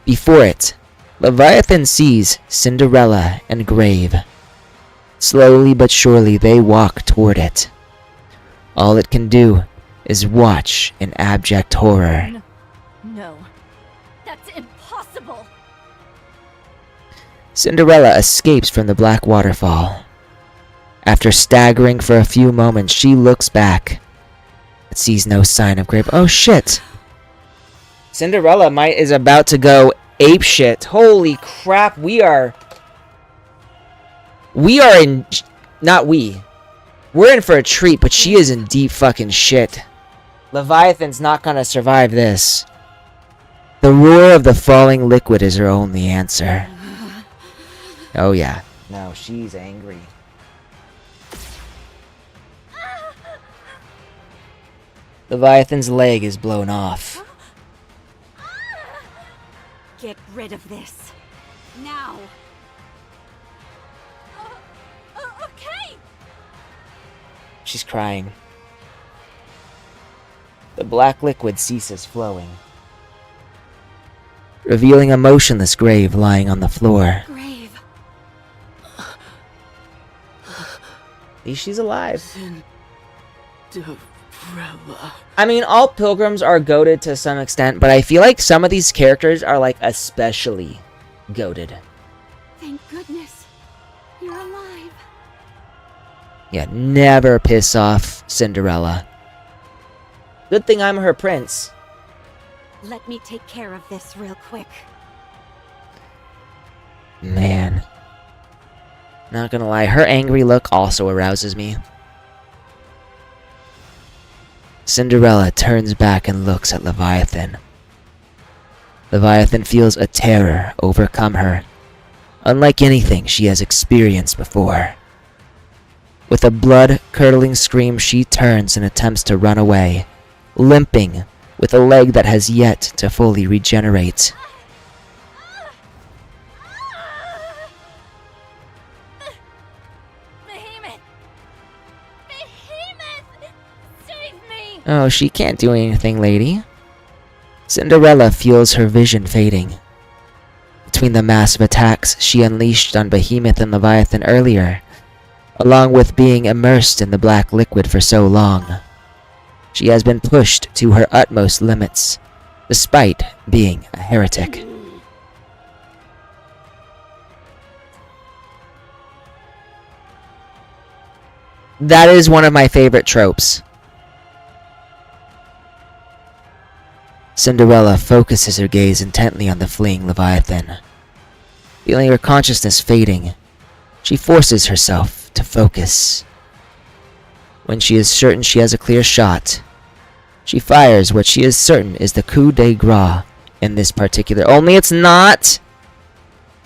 Before it, Leviathan sees Cinderella and Grave. Slowly but surely they walk toward it. All it can do is watch in abject horror. No. That's impossible! Cinderella escapes from the black waterfall. After staggering for a few moments, she looks back, but sees no sign of Grave. Oh shit! Cinderella is about to go apeshit. Holy crap, we are in, we're in for a treat, but she is in deep fucking shit. Leviathan's not gonna survive this. The roar of the falling liquid is her only answer. Oh yeah. No, she's angry. Leviathan's leg is blown off. Get rid of this. Now! Okay! She's crying. The black liquid ceases flowing, revealing a motionless Grave lying on the floor. Grave. At least she's alive. Cinderella. I mean, all pilgrims are goated to some extent, but I feel like some of these characters are like especially goated. Thank goodness. You're alive. Yeah, never piss off Cinderella. Good thing I'm her prince. Let me take care of this real quick. Man. Not gonna lie, her angry look also arouses me. Cinderella turns back and looks at Leviathan. Leviathan feels a terror overcome her, unlike anything she has experienced before. With a blood-curdling scream, she turns and attempts to run away, limping with a leg that has yet to fully regenerate. Behemoth! Behemoth! Save me! Oh, she can't do anything, lady. Cinderella feels her vision fading. Between the massive attacks she unleashed on Behemoth and Leviathan earlier, along with being immersed in the black liquid for so long, she has been pushed to her utmost limits, despite being a heretic. That is one of my favorite tropes. Cinderella focuses her gaze intently on the fleeing Leviathan. Feeling her consciousness fading, she forces herself to focus. When she is certain she has a clear shot, she fires what she is certain is the coup de grace in this particular. Only it's not!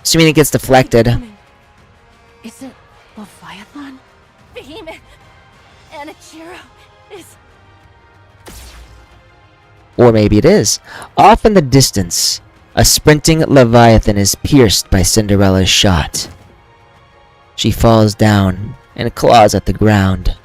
Assuming it gets deflected. Is it Leviathan? Behemoth! Anichiro is... Or maybe it is. Off in the distance, a sprinting Leviathan is pierced by Cinderella's shot. She falls down and claws at the ground.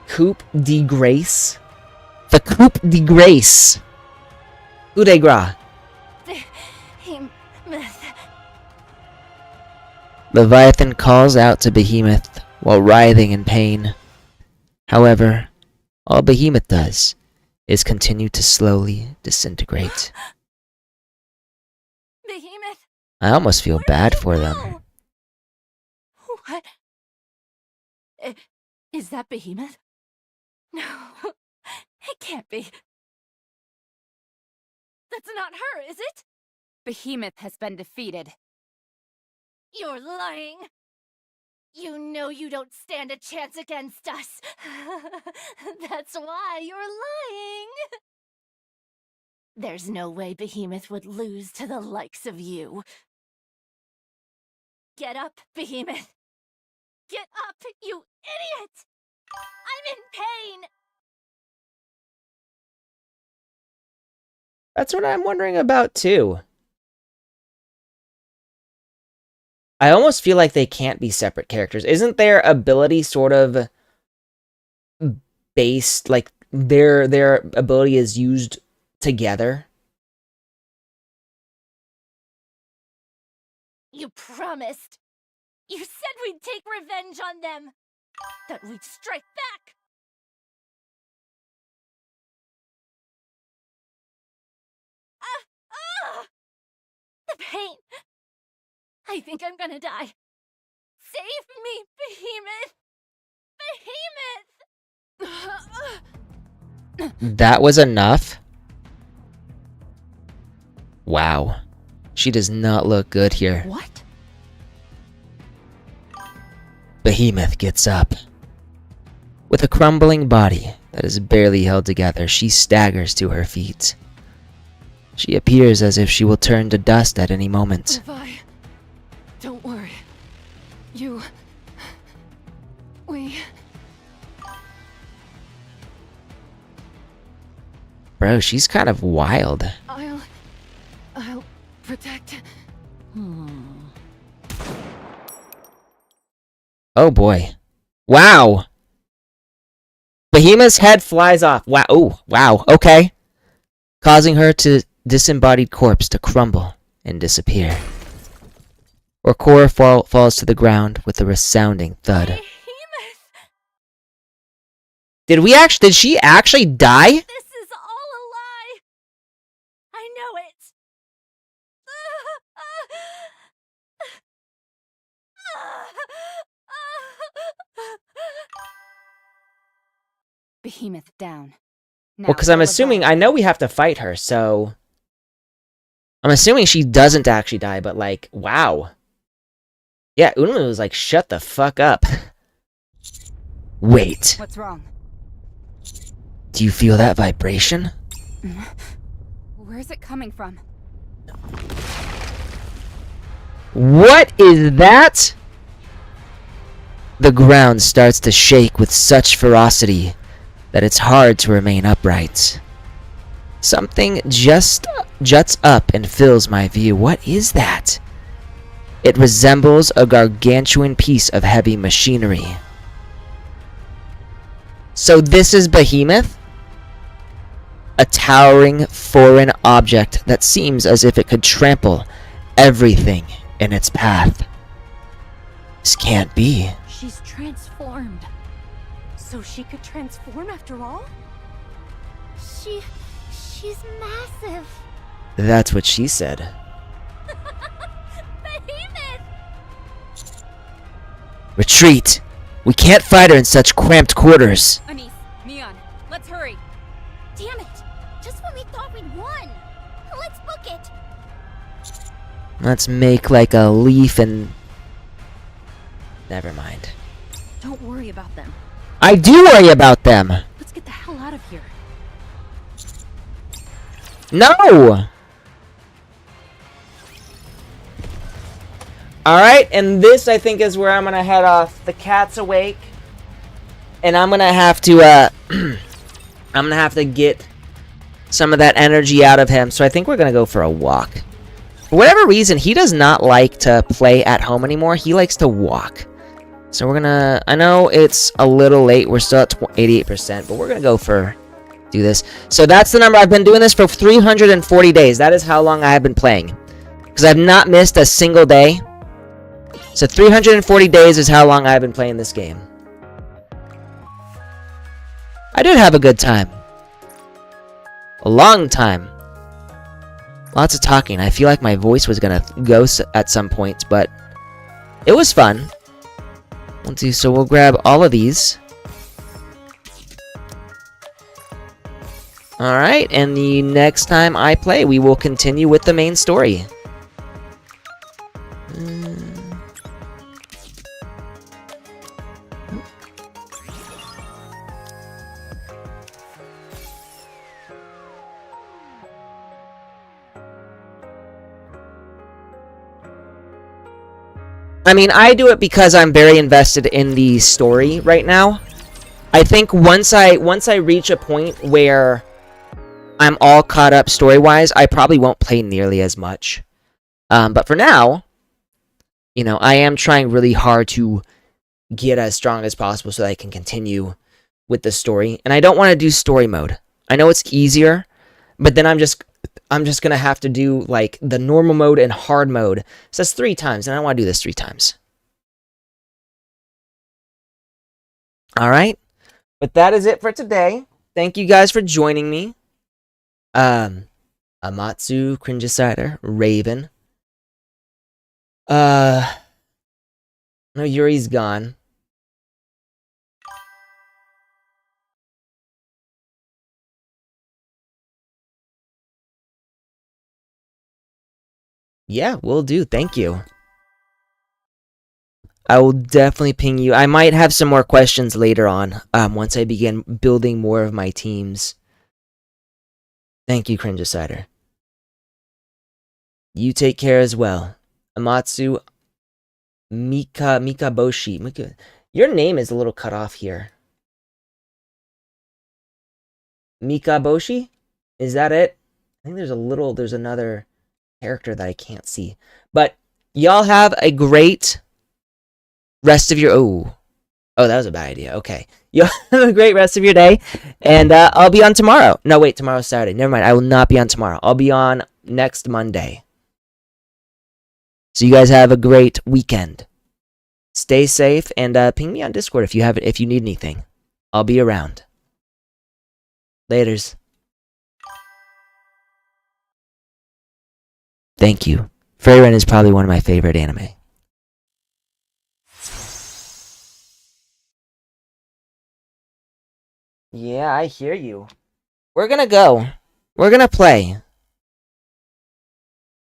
Coup de grace? The coup de grace! Coup de grace. Behemoth. Leviathan calls out to Behemoth while writhing in pain. However, all Behemoth does is continue to slowly disintegrate. Behemoth! I almost feel Where bad did you for them. go? What? Is that Behemoth? No, it can't be. That's not her, is it? Behemoth has been defeated. You're lying. You know you don't stand a chance against us. That's why you're lying. There's no way Behemoth would lose to the likes of you. Get up, Behemoth. Get up, you idiot! I'm in pain! That's what I'm wondering about too. I almost feel like they can't be separate characters. Isn't their ability sort of based, like their ability is used together? You promised. You said we'd take revenge on them. That we'd strike back. The pain. I think I'm gonna die. Save me, Behemoth! Behemoth! That was enough? Wow. She does not look good here. What? Behemoth gets up. With a crumbling body that is barely held together, she staggers to her feet. She appears as if she will turn to dust at any moment. Levi, don't worry. Bro, she's kind of wild. I'll protect. Oh boy. Wow! Behemoth's head flies off. Wow. Oh, wow. Okay. Causing her disembodied corpse to crumble and disappear. Orkora falls to the ground with a resounding thud. Behemoth! Did she actually die? This is all a lie. I know it. Behemoth down. Well, because I'm assuming, I know we have to fight her, so... I'm assuming she doesn't actually die, but like, wow. Yeah, Unma was like, shut the fuck up. Wait. What's wrong? Do you feel that vibration? Where's it coming from? What is that? The ground starts to shake with such ferocity that it's hard to remain upright. Something just juts up and fills my view. What is that? It resembles a gargantuan piece of heavy machinery. So this is Behemoth? A towering foreign object that seems as if it could trample everything in its path. This can't be. She's transformed. So she could transform after all? She's massive. That's what she said. Retreat! We can't fight her in such cramped quarters. Anise, Mion, let's hurry. Damn it! Just when we thought we'd won! Let's book it! Let's make like a leaf and... Never mind. Don't worry about them. I do worry about them! Let's get the hell out of here. No! Alright, and this I think is where I'm gonna head off. The cat's awake. And I'm gonna have to, I'm gonna have to get some of that energy out of him. So I think we're gonna go for a walk. For whatever reason, he does not like to play at home anymore. He likes to walk. So we're gonna, I know it's a little late. We're still at 88%, but we're gonna go for, do this. So that's the number. I've been doing this for 340 days. That is how long I have been playing. Because I've not missed a single day. So 340 days is how long I've been playing this game. I did have a good time. A long time. Lots of talking. I feel like my voice was gonna go at some point, but it was fun. Let's see, so we'll grab all of these. Alright, and the next time I play, we will continue with the main story. I mean, I do it because I'm very invested in the story right now. I think once I reach a point where I'm all caught up story-wise, I probably won't play nearly as much. But for now, you know, I am trying really hard to get as strong as possible so that I can continue with the story. And I don't want to do story mode. I know it's easier, but then I'm just gonna have to do like the normal mode and hard mode. So that's 3 times, and I don't want to do this 3 times. Alright. But that is it for today. Thank you guys for joining me. Amatsu, Cringicider, Raven. No, Yuri's gone. Yeah, will do. Thank you. I will definitely ping you. I might have some more questions later on, once I begin building more of my teams. Thank you, Cringicider. You take care as well. Amatsu Mikaboshi. Your name is a little cut off here. Mikaboshi? Is that it? I think there's another character that I can't see. But y'all have a great rest of your... Oh, that was a bad idea. Okay. Y'all have a great rest of your day. And I'll be on tomorrow. No, wait. Tomorrow's Saturday. Never mind. I will not be on tomorrow. I'll be on next Monday. So you guys have a great weekend. Stay safe and ping me on Discord if you need anything. I'll be around. Laters. Thank you. Frieren is probably one of my favorite anime. Yeah, I hear you. We're gonna go. We're gonna play.